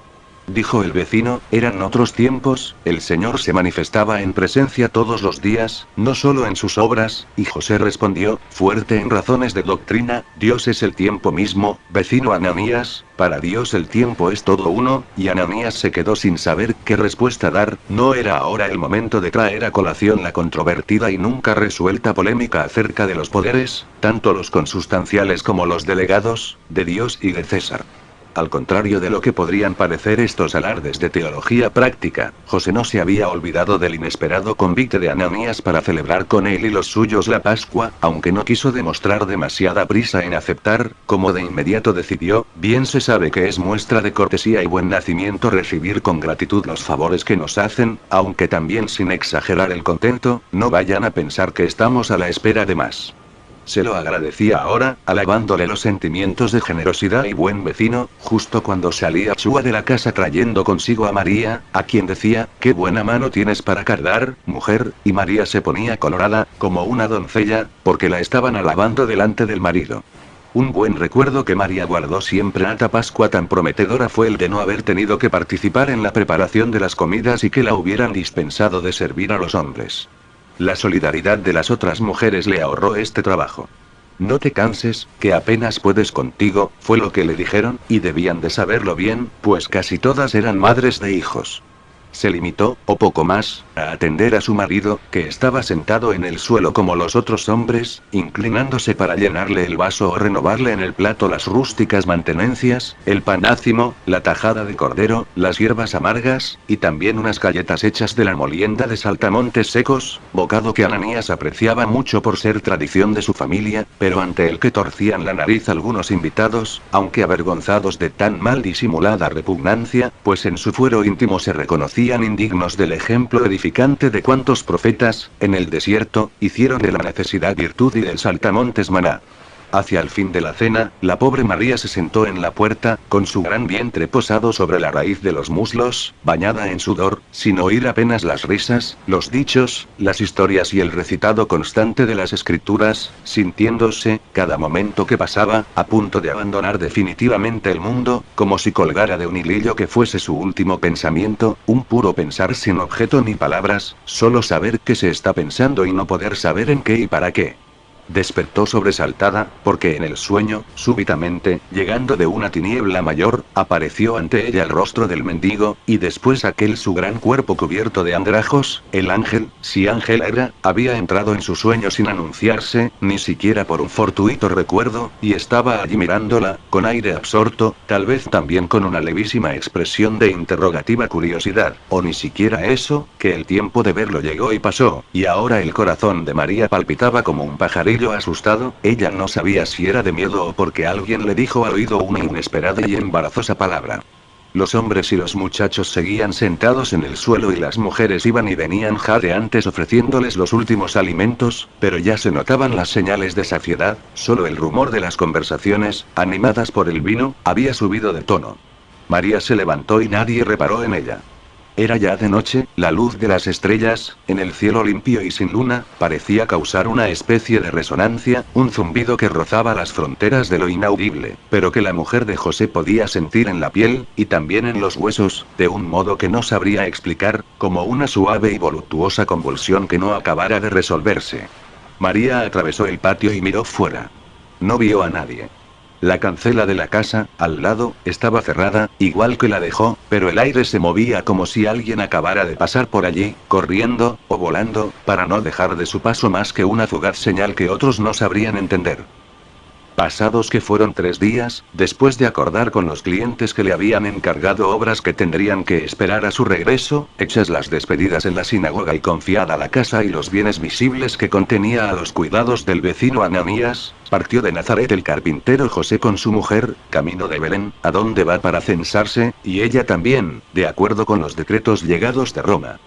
A: Dijo el vecino, eran otros tiempos, el Señor se manifestaba en presencia todos los días, no solo en sus obras, y José respondió, fuerte en razones de doctrina, Dios es el tiempo mismo, vecino Ananías, para Dios el tiempo es todo uno, y Ananías se quedó sin saber qué respuesta dar. No era ahora el momento de traer a colación la controvertida y nunca resuelta polémica acerca de los poderes, tanto los consustanciales como los delegados, de Dios y de César. Al contrario de lo que podrían parecer estos alardes de teología práctica, José no se había olvidado del inesperado convite de Ananías para celebrar con él y los suyos la Pascua, aunque no quiso demostrar demasiada prisa en aceptar, como de inmediato decidió, bien se sabe que es muestra de cortesía y buen nacimiento recibir con gratitud los favores que nos hacen, aunque también sin exagerar el contento, no vayan a pensar que estamos a la espera de más. Se lo agradecía ahora, alabándole los sentimientos de generosidad y buen vecino, justo cuando salía Chua de la casa trayendo consigo a María, a quien decía, qué buena mano tienes para cardar, mujer, y María se ponía colorada, como una doncella, porque la estaban alabando delante del marido. Un buen recuerdo que María guardó siempre ata Pascua tan prometedora fue el de no haber tenido que participar en la preparación de las comidas y que la hubieran dispensado de servir a los hombres. La solidaridad de las otras mujeres le ahorró este trabajo. No te canses, que apenas puedes contigo, fue lo que le dijeron, y debían de saberlo bien, pues casi todas eran madres de hijos. Se limitó, o poco más, a atender a su marido, que estaba sentado en el suelo como los otros hombres, inclinándose para llenarle el vaso o renovarle en el plato las rústicas mantenencias, el panácimo, la tajada de cordero, las hierbas amargas, y también unas galletas hechas de la molienda de saltamontes secos, bocado que Ananías apreciaba mucho por ser tradición de su familia, pero ante el que torcían la nariz algunos invitados, aunque avergonzados de tan mal disimulada repugnancia, pues en su fuero íntimo se reconocían indignos del ejemplo edificante de cuantos profetas, en el desierto, hicieron de la necesidad virtud y del saltamontes maná. Hacia el fin de la cena, la pobre María se sentó en la puerta, con su gran vientre posado sobre la raíz de los muslos, bañada en sudor, sin oír apenas las risas, los dichos, las historias y el recitado constante de las escrituras, sintiéndose, cada momento que pasaba, a punto de abandonar definitivamente el mundo, como si colgara de un hilillo que fuese su último pensamiento, un puro pensar sin objeto ni palabras, solo saber qué se está pensando y no poder saber en qué y para qué. Despertó sobresaltada, porque en el sueño, súbitamente, llegando de una tiniebla mayor, apareció ante ella el rostro del mendigo, y después aquel su gran cuerpo cubierto de andrajos, el ángel, si ángel era, había entrado en su sueño sin anunciarse, ni siquiera por un fortuito recuerdo, y estaba allí mirándola, con aire absorto, tal vez también con una levísima expresión de interrogativa curiosidad, o ni siquiera eso, que el tiempo de verlo llegó y pasó, y ahora el corazón de María palpitaba como un pajarillo asustado, ella no sabía si era de miedo o porque alguien le dijo al oído una inesperada y embarazosa palabra. Los hombres y los muchachos seguían sentados en el suelo y las mujeres iban y venían jadeantes ofreciéndoles los últimos alimentos, pero ya se notaban las señales de saciedad, solo el rumor de las conversaciones, animadas por el vino, había subido de tono. María se levantó y nadie reparó en ella. Era ya de noche, la luz de las estrellas, en el cielo limpio y sin luna, parecía causar una especie de resonancia, un zumbido que rozaba las fronteras de lo inaudible, pero que la mujer de José podía sentir en la piel, y también en los huesos, de un modo que no sabría explicar, como una suave y voluptuosa convulsión que no acabara de resolverse. María atravesó el patio y miró fuera. No vio a nadie. La cancela de la casa, al lado, estaba cerrada, igual que la dejó, pero el aire se movía como si alguien acabara de pasar por allí, corriendo, o volando, para no dejar de su paso más que una fugaz señal que otros no sabrían entender. Pasados que fueron 3 días, después de acordar con los clientes que le habían encargado obras que tendrían que esperar a su regreso, hechas las despedidas en la sinagoga y confiada la casa y los bienes visibles que contenía a los cuidados del vecino Ananías, partió de Nazaret el carpintero José con su mujer, camino de Belén, a donde va para censarse, y ella también, de acuerdo con los decretos llegados de Roma.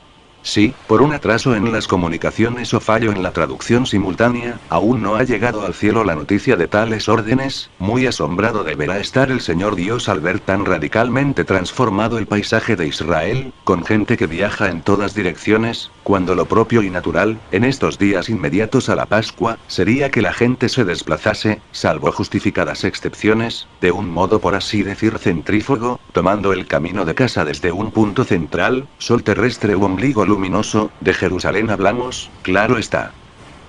A: Sí, por un atraso en las comunicaciones o fallo en la traducción simultánea, aún no ha llegado al cielo la noticia de tales órdenes. Muy asombrado deberá estar el Señor Dios al ver tan radicalmente transformado el paisaje de Israel, con gente que viaja en todas direcciones, cuando lo propio y natural, en estos días inmediatos a la Pascua, sería que la gente se desplazase, salvo justificadas excepciones, de un modo por así decir centrífugo, tomando el camino de casa desde un punto central, sol terrestre u ombligo luminoso, de Jerusalén hablamos, claro está.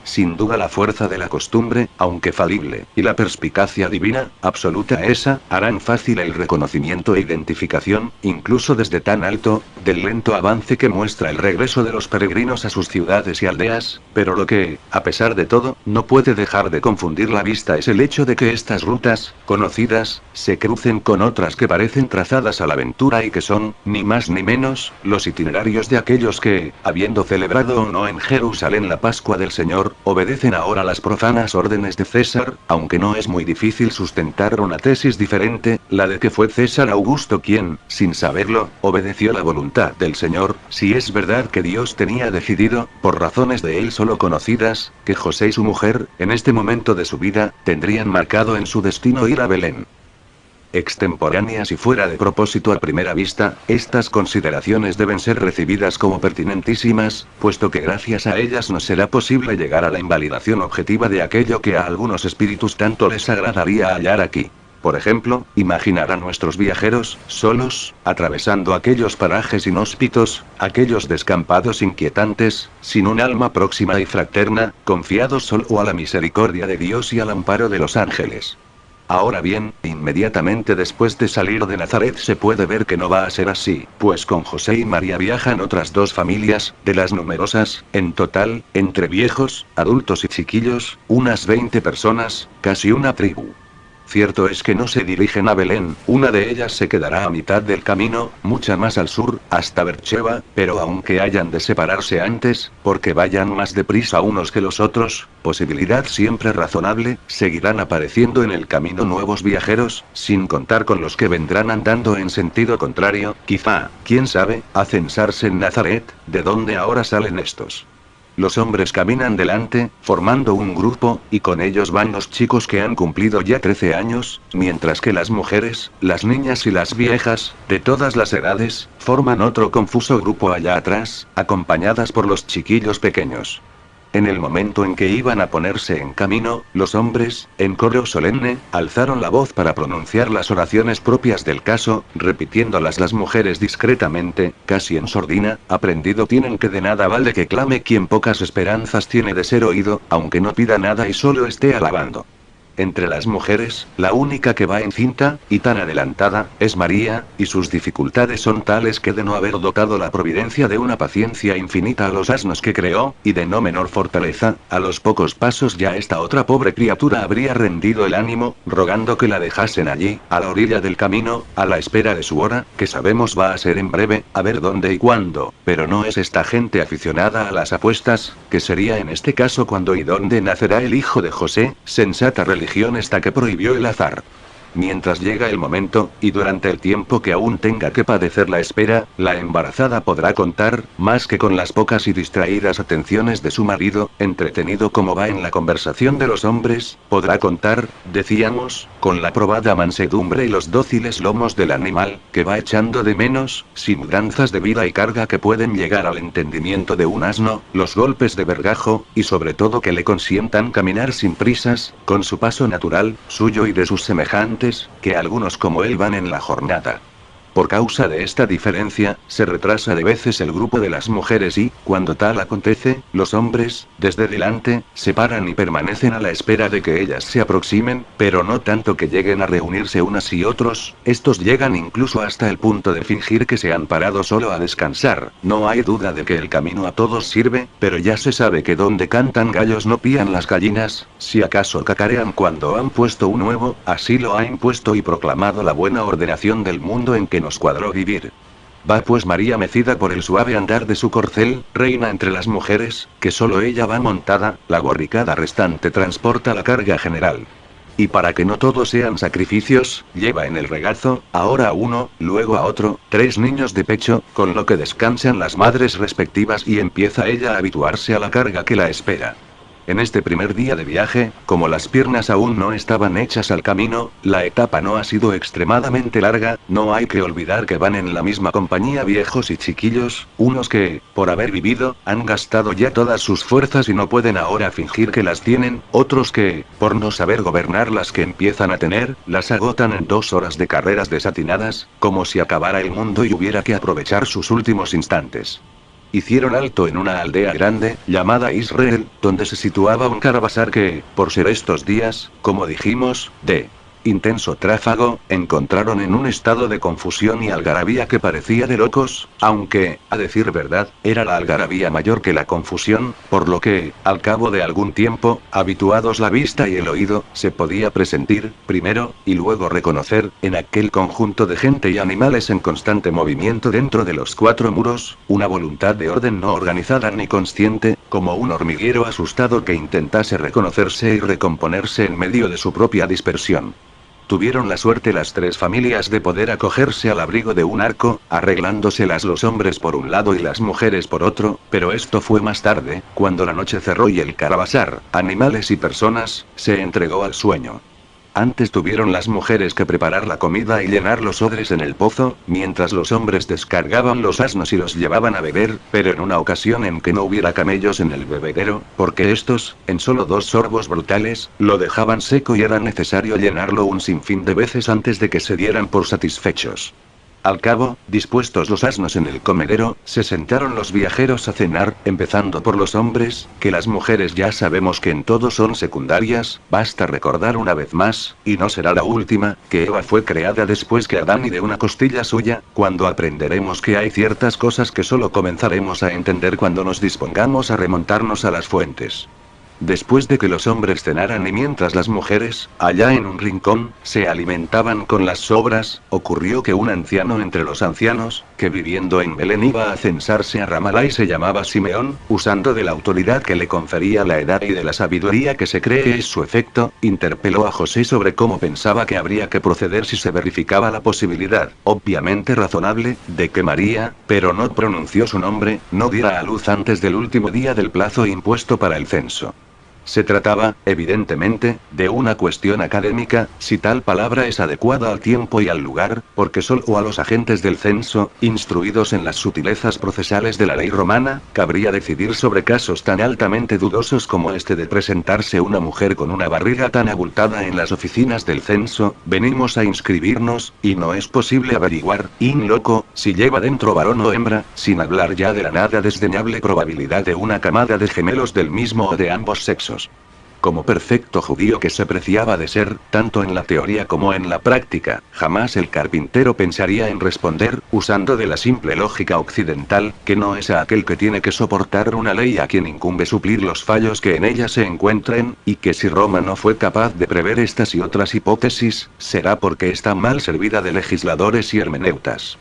A: Sin duda la fuerza de la costumbre, aunque falible, y la perspicacia divina, absoluta esa, harán fácil el reconocimiento e identificación, incluso desde tan alto, del lento avance que muestra el regreso de los peregrinos a sus ciudades y aldeas, pero lo que, a pesar de todo, no puede dejar de confundir la vista es el hecho de que estas rutas, conocidas, se crucen con otras que parecen trazadas a la aventura y que son, ni más ni menos, los itinerarios de aquellos que, habiendo celebrado o no en Jerusalén la Pascua del Señor, obedecen ahora las profanas órdenes de César, aunque no es muy difícil sustentar una tesis diferente, la de que fue César Augusto quien, sin saberlo, obedeció la voluntad del Señor, si es verdad que Dios tenía decidido, por razones de él solo conocidas, que José y su mujer, en este momento de su vida, tendrían marcado en su destino ir a Belén. Extemporáneas y fuera de propósito a primera vista, estas consideraciones deben ser recibidas como pertinentísimas, puesto que gracias a ellas nos será posible llegar a la invalidación objetiva de aquello que a algunos espíritus tanto les agradaría hallar aquí. Por ejemplo, imaginar a nuestros viajeros, solos, atravesando aquellos parajes inhóspitos, aquellos descampados inquietantes, sin un alma próxima y fraterna, confiados solo a la misericordia de Dios y al amparo de los ángeles. Ahora bien, inmediatamente después de salir de Nazaret se puede ver que no va a ser así, pues con José y María viajan otras dos familias, de las numerosas, en total, entre viejos, adultos y chiquillos, unas 20 personas, casi una tribu. Cierto es que no se dirigen a Belén, una de ellas se quedará a mitad del camino, mucha más al sur, hasta Beersheba, pero aunque hayan de separarse antes, porque vayan más deprisa unos que los otros, posibilidad siempre razonable, seguirán apareciendo en el camino nuevos viajeros, sin contar con los que vendrán andando en sentido contrario, quizá, quién sabe, a censarse en Nazaret, de donde ahora salen estos. Los hombres caminan delante, formando un grupo, y con ellos van los chicos que han cumplido ya 13 años, mientras que las mujeres, las niñas y las viejas, de todas las edades, forman otro confuso grupo allá atrás, acompañadas por los chiquillos pequeños. En el momento en que iban a ponerse en camino, los hombres, en coro solemne, alzaron la voz para pronunciar las oraciones propias del caso, repitiéndolas las mujeres discretamente, casi en sordina, aprendido tienen que de nada vale que clame quien pocas esperanzas tiene de ser oído, aunque no pida nada y solo esté alabando. Entre las mujeres, la única que va encinta, y tan adelantada, es María, y sus dificultades son tales que de no haber dotado la providencia de una paciencia infinita a los asnos que creó, y de no menor fortaleza, a los pocos pasos ya esta otra pobre criatura habría rendido el ánimo, rogando que la dejasen allí, a la orilla del camino, a la espera de su hora, que sabemos va a ser en breve, a ver dónde y cuándo, pero no es esta gente aficionada a las apuestas, que sería en este caso cuándo y dónde nacerá el hijo de José, sensata religión esta que prohibió el azar. Mientras llega el momento, y durante el tiempo que aún tenga que padecer la espera, la embarazada podrá contar, más que con las pocas y distraídas atenciones de su marido, entretenido como va en la conversación de los hombres, podrá contar, decíamos, con la probada mansedumbre y los dóciles lomos del animal, que va echando de menos, sin mudanzas de vida y carga que pueden llegar al entendimiento de un asno, los golpes de vergajo, y sobre todo que le consientan caminar sin prisas, con su paso natural, suyo y de sus semejantes, que algunos como él van en la jornada. Por causa de esta diferencia, se retrasa de veces el grupo de las mujeres y, cuando tal acontece, los hombres, desde delante, se paran y permanecen a la espera de que ellas se aproximen, pero no tanto que lleguen a reunirse unas y otros, estos llegan incluso hasta el punto de fingir que se han parado solo a descansar. No hay duda de que el camino a todos sirve, pero ya se sabe que donde cantan gallos no pían las gallinas, si acaso cacarean cuando han puesto un huevo, así lo ha impuesto y proclamado la buena ordenación del mundo en que nos cuadró vivir. Va pues María mecida por el suave andar de su corcel, reina entre las mujeres, que solo ella va montada, la borricada restante transporta la carga general. Y para que no todos sean sacrificios, lleva en el regazo, ahora a uno, luego a otro, 3 niños de pecho, con lo que descansan las madres respectivas y empieza ella a habituarse a la carga que la espera. En este primer día de viaje, como las piernas aún no estaban hechas al camino, la etapa no ha sido extremadamente larga, no hay que olvidar que van en la misma compañía viejos y chiquillos, unos que, por haber vivido, han gastado ya todas sus fuerzas y no pueden ahora fingir que las tienen, otros que, por no saber gobernar las que empiezan a tener, las agotan en 2 horas de carreras desatinadas, como si acabara el mundo y hubiera que aprovechar sus últimos instantes. Hicieron alto en una aldea grande, llamada Israel, donde se situaba un caravasar que, por ser estos días, como dijimos, de intenso tráfago, encontraron en un estado de confusión y algarabía que parecía de locos, aunque, a decir verdad, era la algarabía mayor que la confusión, por lo que, al cabo de algún tiempo, habituados la vista y el oído, se podía presentir, primero, y luego reconocer, en aquel conjunto de gente y animales en constante movimiento dentro de los 4 muros, una voluntad de orden no organizada ni consciente, como un hormiguero asustado que intentase reconocerse y recomponerse en medio de su propia dispersión. Tuvieron la suerte las 3 familias de poder acogerse al abrigo de un arco, arreglándoselas los hombres por un lado y las mujeres por otro, pero esto fue más tarde, cuando la noche cerró y el caravasar, animales y personas, se entregó al sueño. Antes tuvieron las mujeres que preparar la comida y llenar los odres en el pozo, mientras los hombres descargaban los asnos y los llevaban a beber, pero en una ocasión en que no hubiera camellos en el bebedero, porque estos, en solo 2 sorbos brutales, lo dejaban seco y era necesario llenarlo un sinfín de veces antes de que se dieran por satisfechos. Al cabo, dispuestos los asnos en el comedero, se sentaron los viajeros a cenar, empezando por los hombres, que las mujeres ya sabemos que en todo son secundarias, basta recordar una vez más, y no será la última, que Eva fue creada después que Adán y de una costilla suya, cuando aprenderemos que hay ciertas cosas que solo comenzaremos a entender cuando nos dispongamos a remontarnos a las fuentes. Después de que los hombres cenaran y mientras las mujeres, allá en un rincón, se alimentaban con las sobras, ocurrió que un anciano entre los ancianos, que viviendo en Belén iba a censarse a Ramalá y se llamaba Simeón, usando de la autoridad que le confería la edad y de la sabiduría que se cree es su efecto, interpeló a José sobre cómo pensaba que habría que proceder si se verificaba la posibilidad, obviamente razonable, de que María, pero no pronunció su nombre, no diera a luz antes del último día del plazo impuesto para el censo. Se trataba, evidentemente, de una cuestión académica, si tal palabra es adecuada al tiempo y al lugar, porque solo a los agentes del censo, instruidos en las sutilezas procesales de la ley romana, cabría decidir sobre casos tan altamente dudosos como este de presentarse una mujer con una barriga tan abultada en las oficinas del censo, venimos a inscribirnos, y no es posible averiguar, in loco, si lleva dentro varón o hembra, sin hablar ya de la nada desdeñable probabilidad de una camada de gemelos del mismo o de ambos sexos. Como perfecto judío que se preciaba de ser, tanto en la teoría como en la práctica, jamás el carpintero pensaría en responder, usando de la simple lógica occidental, que no es a aquel que tiene que soportar una ley a quien incumbe suplir los fallos que en ella se encuentren, y que si Roma no fue capaz de prever estas y otras hipótesis, será porque está mal servida de legisladores y hermeneutas.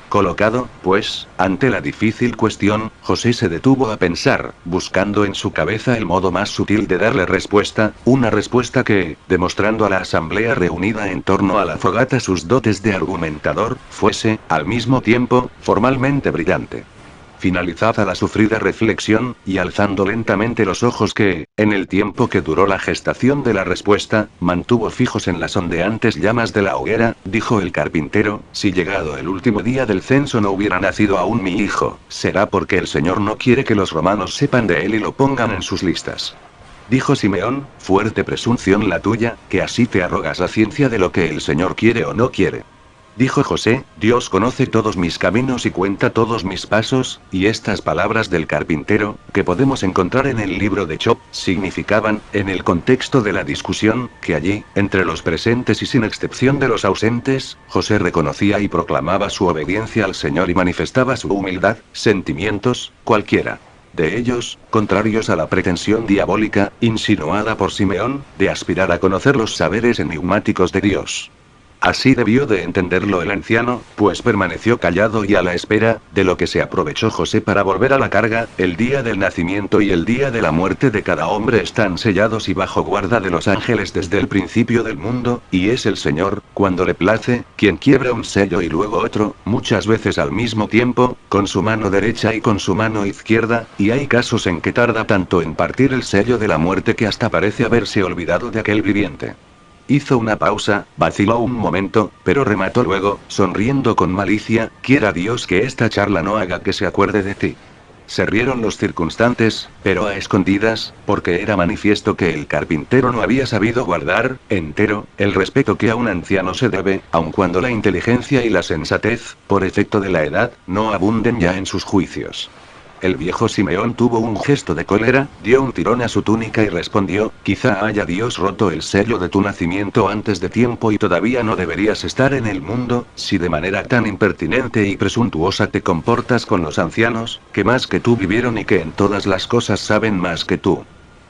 A: Colocado, pues, ante la difícil cuestión, José se detuvo a pensar, buscando en su cabeza el modo más sutil de darle respuesta, una respuesta que, demostrando a la asamblea reunida en torno a la fogata sus dotes de argumentador, fuese, al mismo tiempo, formalmente brillante. Finalizada la sufrida reflexión, y alzando lentamente los ojos que, en el tiempo que duró la gestación de la respuesta, mantuvo fijos en las ondeantes llamas de la hoguera, dijo el carpintero, si llegado el último día del censo no hubiera nacido aún mi hijo, será porque el Señor no quiere que los romanos sepan de él y lo pongan en sus listas. Dijo Simeón, fuerte presunción la tuya, que así te arrogas la ciencia de lo que el Señor quiere o no quiere. Dijo José, Dios conoce todos mis caminos y cuenta todos mis pasos, y estas palabras del carpintero, que podemos encontrar en el libro de Job, significaban, en el contexto de la discusión, que allí, entre los presentes y sin excepción de los ausentes, José reconocía y proclamaba su obediencia al Señor y manifestaba su humildad, sentimientos, cualquiera de ellos, contrarios a la pretensión diabólica, insinuada por Simeón, de aspirar a conocer los saberes enigmáticos de Dios. Así debió de entenderlo el anciano, pues permaneció callado y a la espera, de lo que se aprovechó José para volver a la carga, el día del nacimiento y el día de la muerte de cada hombre están sellados y bajo guarda de los ángeles desde el principio del mundo, y es el Señor, cuando le place, quien quiebra un sello y luego otro, muchas veces al mismo tiempo, con su mano derecha y con su mano izquierda, y hay casos en que tarda tanto en partir el sello de la muerte que hasta parece haberse olvidado de aquel viviente. Hizo una pausa, vaciló un momento, pero remató luego, sonriendo con malicia, quiera Dios que esta charla no haga que se acuerde de ti. Se rieron los circunstantes, pero a escondidas, porque era manifiesto que el carpintero no había sabido guardar, entero, el respeto que a un anciano se debe, aun cuando la inteligencia y la sensatez, por efecto de la edad, no abunden ya en sus juicios. El viejo Simeón tuvo un gesto de cólera, dio un tirón a su túnica y respondió, quizá haya Dios roto el sello de tu nacimiento antes de tiempo y todavía no deberías estar en el mundo, si de manera tan impertinente y presuntuosa te comportas con los ancianos, que más que tú vivieron y que en todas las cosas saben más que tú.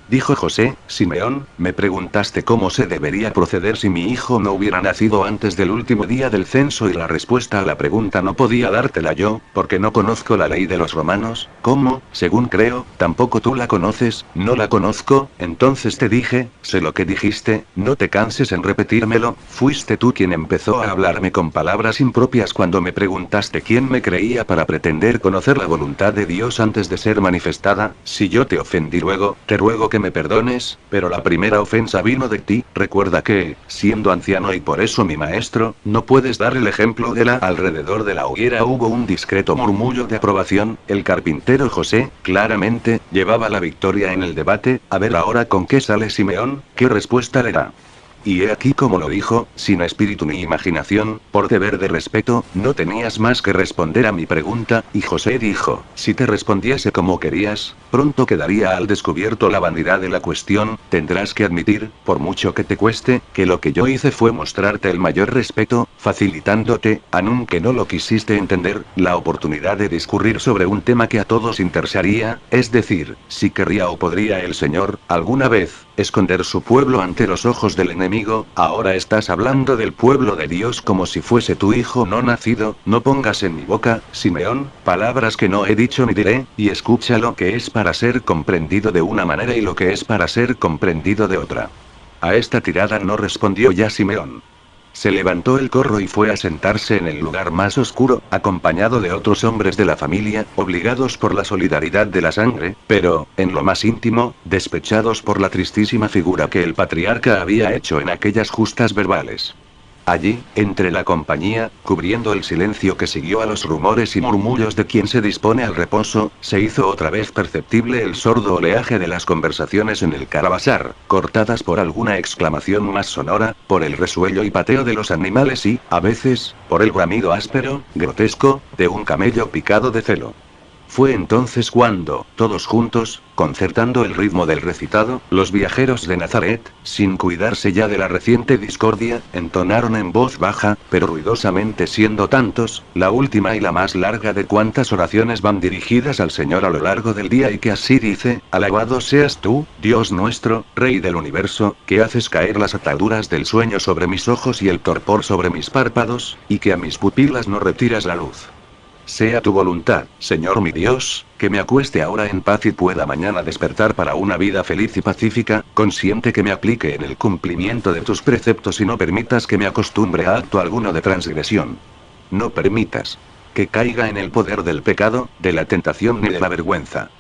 A: Dijo José, Simeón, me preguntaste cómo se debería proceder si mi hijo no hubiera nacido antes del último día del censo y la respuesta a la pregunta no podía dártela yo, porque no conozco la ley de los romanos, ¿cómo? Según creo, tampoco tú la conoces, no la conozco, entonces te dije, sé lo que dijiste, no te canses en repetírmelo, fuiste tú quien empezó a hablarme con palabras impropias cuando me preguntaste quién me creía para pretender conocer la voluntad de Dios antes de ser manifestada, si yo te ofendí luego, te ruego que me perdones, pero la primera ofensa vino de ti, recuerda que, siendo anciano y por eso mi maestro, no puedes dar el ejemplo de la. Alrededor de la hoguera hubo un discreto murmullo de aprobación, el carpintero José, claramente, llevaba la victoria en el debate, a ver ahora con qué sale Simeón, qué respuesta le da. Y he aquí como lo dijo, sin espíritu ni imaginación, por deber de respeto, no tenías más que responder a mi pregunta, y José dijo, si te respondiese como querías, pronto quedaría al descubierto la vanidad de la cuestión, tendrás que admitir, por mucho que te cueste, que lo que yo hice fue mostrarte el mayor respeto, facilitándote, aunque no lo quisiste entender, la oportunidad de discurrir sobre un tema que a todos interesaría, es decir, si querría o podría el Señor, alguna vez, esconder su pueblo ante los ojos del enemigo. Ahora estás hablando del pueblo de Dios como si fuese tu hijo no nacido, no pongas en mi boca, Simeón, palabras que no he dicho ni diré, y escucha lo que es para ser comprendido de una manera y lo que es para ser comprendido de otra. A esta tirada no respondió ya Simeón. Se levantó el corro y fue a sentarse en el lugar más oscuro, acompañado de otros hombres de la familia, obligados por la solidaridad de la sangre, pero, en lo más íntimo, despechados por la tristísima figura que el patriarca había hecho en aquellas justas verbales. Allí, entre la compañía, cubriendo el silencio que siguió a los rumores y murmullos de quien se dispone al reposo, se hizo otra vez perceptible el sordo oleaje de las conversaciones en el caravasar, cortadas por alguna exclamación más sonora, por el resuello y pateo de los animales y, a veces, por el bramido áspero, grotesco, de un camello picado de celo. Fue entonces cuando, todos juntos, concertando el ritmo del recitado, los viajeros de Nazaret, sin cuidarse ya de la reciente discordia, entonaron en voz baja, pero ruidosamente siendo tantos, la última y la más larga de cuantas oraciones van dirigidas al Señor a lo largo del día y que así dice, alabado seas tú, Dios nuestro, Rey del universo, que haces caer las ataduras del sueño sobre mis ojos y el torpor sobre mis párpados, y que a mis pupilas no retiras la luz. Sea tu voluntad, Señor mi Dios, que me acueste ahora en paz y pueda mañana despertar para una vida feliz y pacífica, consiente que me aplique en el cumplimiento de tus preceptos y no permitas que me acostumbre a acto alguno de transgresión. No permitas que caiga en el poder del pecado, de la tentación ni de la vergüenza.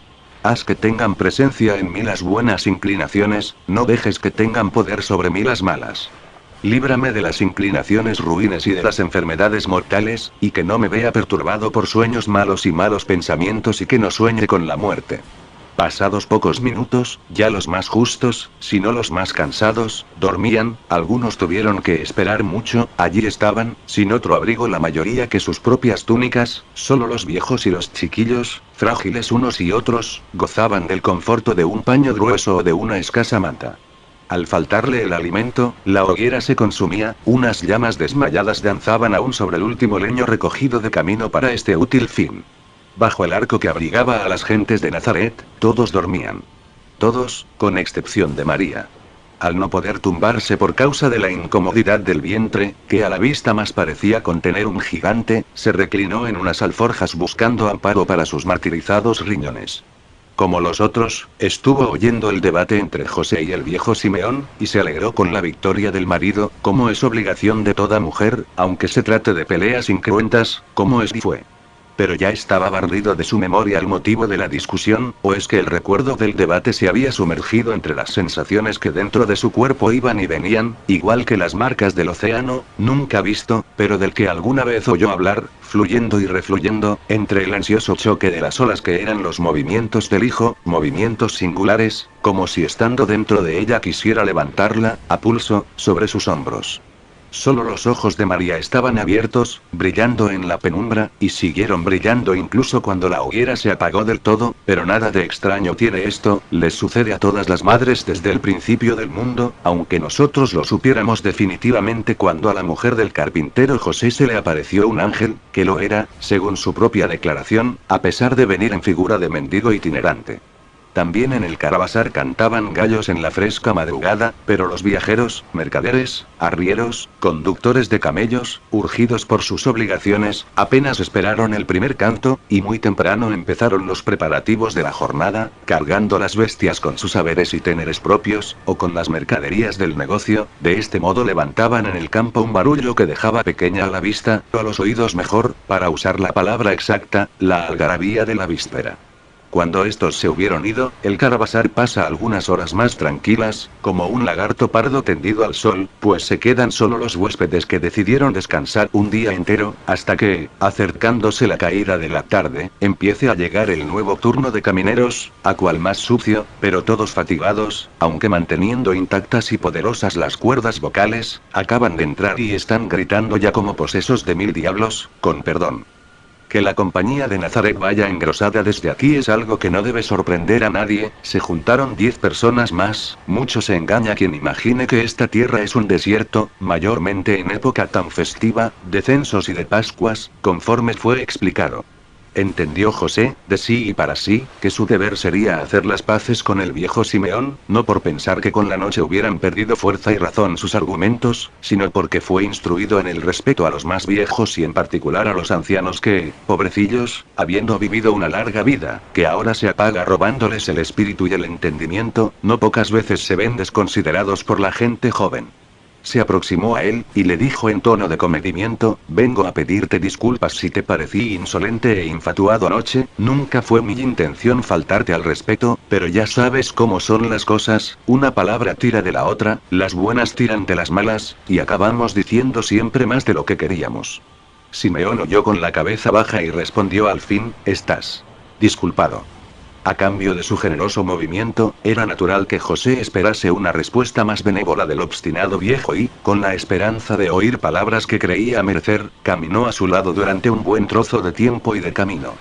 A: Haz que tengan presencia en mí las buenas inclinaciones, no dejes que tengan poder sobre mí las malas. Líbrame de las inclinaciones ruines y de las enfermedades mortales, y que no me vea perturbado por sueños malos y malos pensamientos y que no sueñe con la muerte. Pasados pocos minutos, ya los más justos, si no los más cansados, dormían, algunos tuvieron que esperar mucho, allí estaban, sin otro abrigo la mayoría que sus propias túnicas, solo los viejos y los chiquillos, frágiles unos y otros, gozaban del conforto de un paño grueso o de una escasa manta. Al faltarle el alimento, la hoguera se consumía, unas llamas desmayadas danzaban aún sobre el último leño recogido de camino para este útil fin. Bajo el arco que abrigaba a las gentes de Nazaret, todos dormían. Todos, con excepción de María. Al no poder tumbarse por causa de la incomodidad del vientre, que a la vista más parecía contener un gigante, se reclinó en unas alforjas buscando amparo para sus martirizados riñones. Como los otros, estuvo oyendo el debate entre José y el viejo Simeón, y se alegró con la victoria del marido, como es obligación de toda mujer, aunque se trate de peleas incruentas, como es y fue. Pero ya estaba barrido de su memoria el motivo de la discusión, o es que el recuerdo del debate se había sumergido entre las sensaciones que dentro de su cuerpo iban y venían, igual que las marcas del océano, nunca visto, pero del que alguna vez oyó hablar, fluyendo y refluyendo, entre el ansioso choque de las olas que eran los movimientos del hijo, movimientos singulares, como si estando dentro de ella quisiera levantarla, a pulso, sobre sus hombros. Solo los ojos de María estaban abiertos, brillando en la penumbra, y siguieron brillando incluso cuando la hoguera se apagó del todo, pero nada de extraño tiene esto, les sucede a todas las madres desde el principio del mundo, aunque nosotros lo supiéramos definitivamente cuando a la mujer del carpintero José se le apareció un ángel, que lo era, según su propia declaración, a pesar de venir en figura de mendigo itinerante. También en el caravasar cantaban gallos en la fresca madrugada, pero los viajeros, mercaderes, arrieros, conductores de camellos, urgidos por sus obligaciones, apenas esperaron el primer canto, y muy temprano empezaron los preparativos de la jornada, cargando las bestias con sus haberes y teneres propios, o con las mercaderías del negocio. De este modo levantaban en el campo un barullo que dejaba pequeña a la vista, o a los oídos mejor, para usar la palabra exacta, la algarabía de la víspera. Cuando estos se hubieron ido, el caravasar pasa algunas horas más tranquilas, como un lagarto pardo tendido al sol, pues se quedan solo los huéspedes que decidieron descansar un día entero, hasta que, acercándose la caída de la tarde, empiece a llegar el nuevo turno de camineros, a cual más sucio, pero todos fatigados, aunque manteniendo intactas y poderosas las cuerdas vocales, acaban de entrar y están gritando ya como posesos de 1000 diablos, con perdón. Que la compañía de Nazaret vaya engrosada desde aquí es algo que no debe sorprender a nadie. Se juntaron 10 personas más, mucho se engaña quien imagine que esta tierra es un desierto, mayormente en época tan festiva, de censos y de Pascuas, conforme fue explicado. Entendió José, de sí y para sí, que su deber sería hacer las paces con el viejo Simeón, no por pensar que con la noche hubieran perdido fuerza y razón sus argumentos, sino porque fue instruido en el respeto a los más viejos y en particular a los ancianos que, pobrecillos, habiendo vivido una larga vida, que ahora se apaga robándoles el espíritu y el entendimiento, no pocas veces se ven desconsiderados por la gente joven. Se aproximó a él, y le dijo en tono de comedimiento: vengo a pedirte disculpas si te parecí insolente e infatuado anoche, nunca fue mi intención faltarte al respeto, pero ya sabes cómo son las cosas, una palabra tira de la otra, las buenas tiran de las malas, y acabamos diciendo siempre más de lo que queríamos. Simeón oyó con la cabeza baja y respondió al fin: estás disculpado. A cambio de su generoso movimiento, era natural que José esperase una respuesta más benévola del obstinado viejo y, con la esperanza de oír palabras que creía merecer, caminó a su lado durante un buen trozo de tiempo y de camino.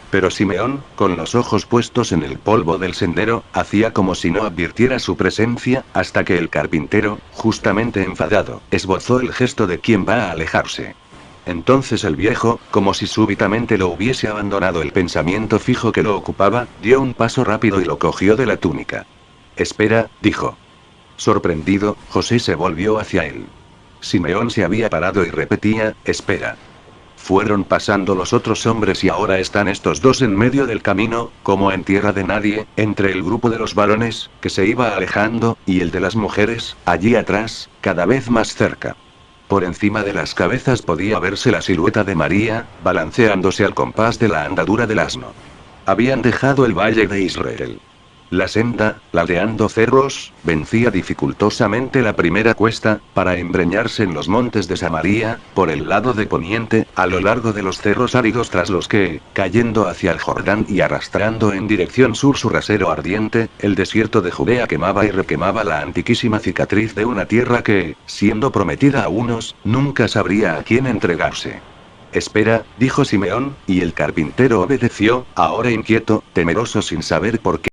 A: Pero Simeón, con los ojos puestos en el polvo del sendero, hacía como si no advirtiera su presencia, hasta que el carpintero, justamente enfadado, esbozó el gesto de quien va a alejarse. Entonces el viejo, como si súbitamente lo hubiese abandonado el pensamiento fijo que lo ocupaba, dio un paso rápido y lo cogió de la túnica. Espera, dijo. Sorprendido, José se volvió hacia él. Simeón se había parado y repetía: espera. Fueron pasando los otros hombres y ahora están estos dos en medio del camino, como en tierra de nadie, entre el grupo de los varones, que se iba alejando, y el de las mujeres, allí atrás, cada vez más cerca. Por encima de las cabezas podía verse la silueta de María, balanceándose al compás de la andadura del asno. Habían dejado el valle de Israel. La senda, ladeando cerros, vencía dificultosamente la primera cuesta, para embreñarse en los montes de Samaria, por el lado de poniente, a lo largo de los cerros áridos tras los que, cayendo hacia el Jordán y arrastrando en dirección sur su rasero ardiente, el desierto de Judea quemaba y requemaba la antiquísima cicatriz de una tierra que, siendo prometida a unos, nunca sabría a quién entregarse. Espera, dijo Simeón, y el carpintero obedeció, ahora inquieto, temeroso sin saber por qué.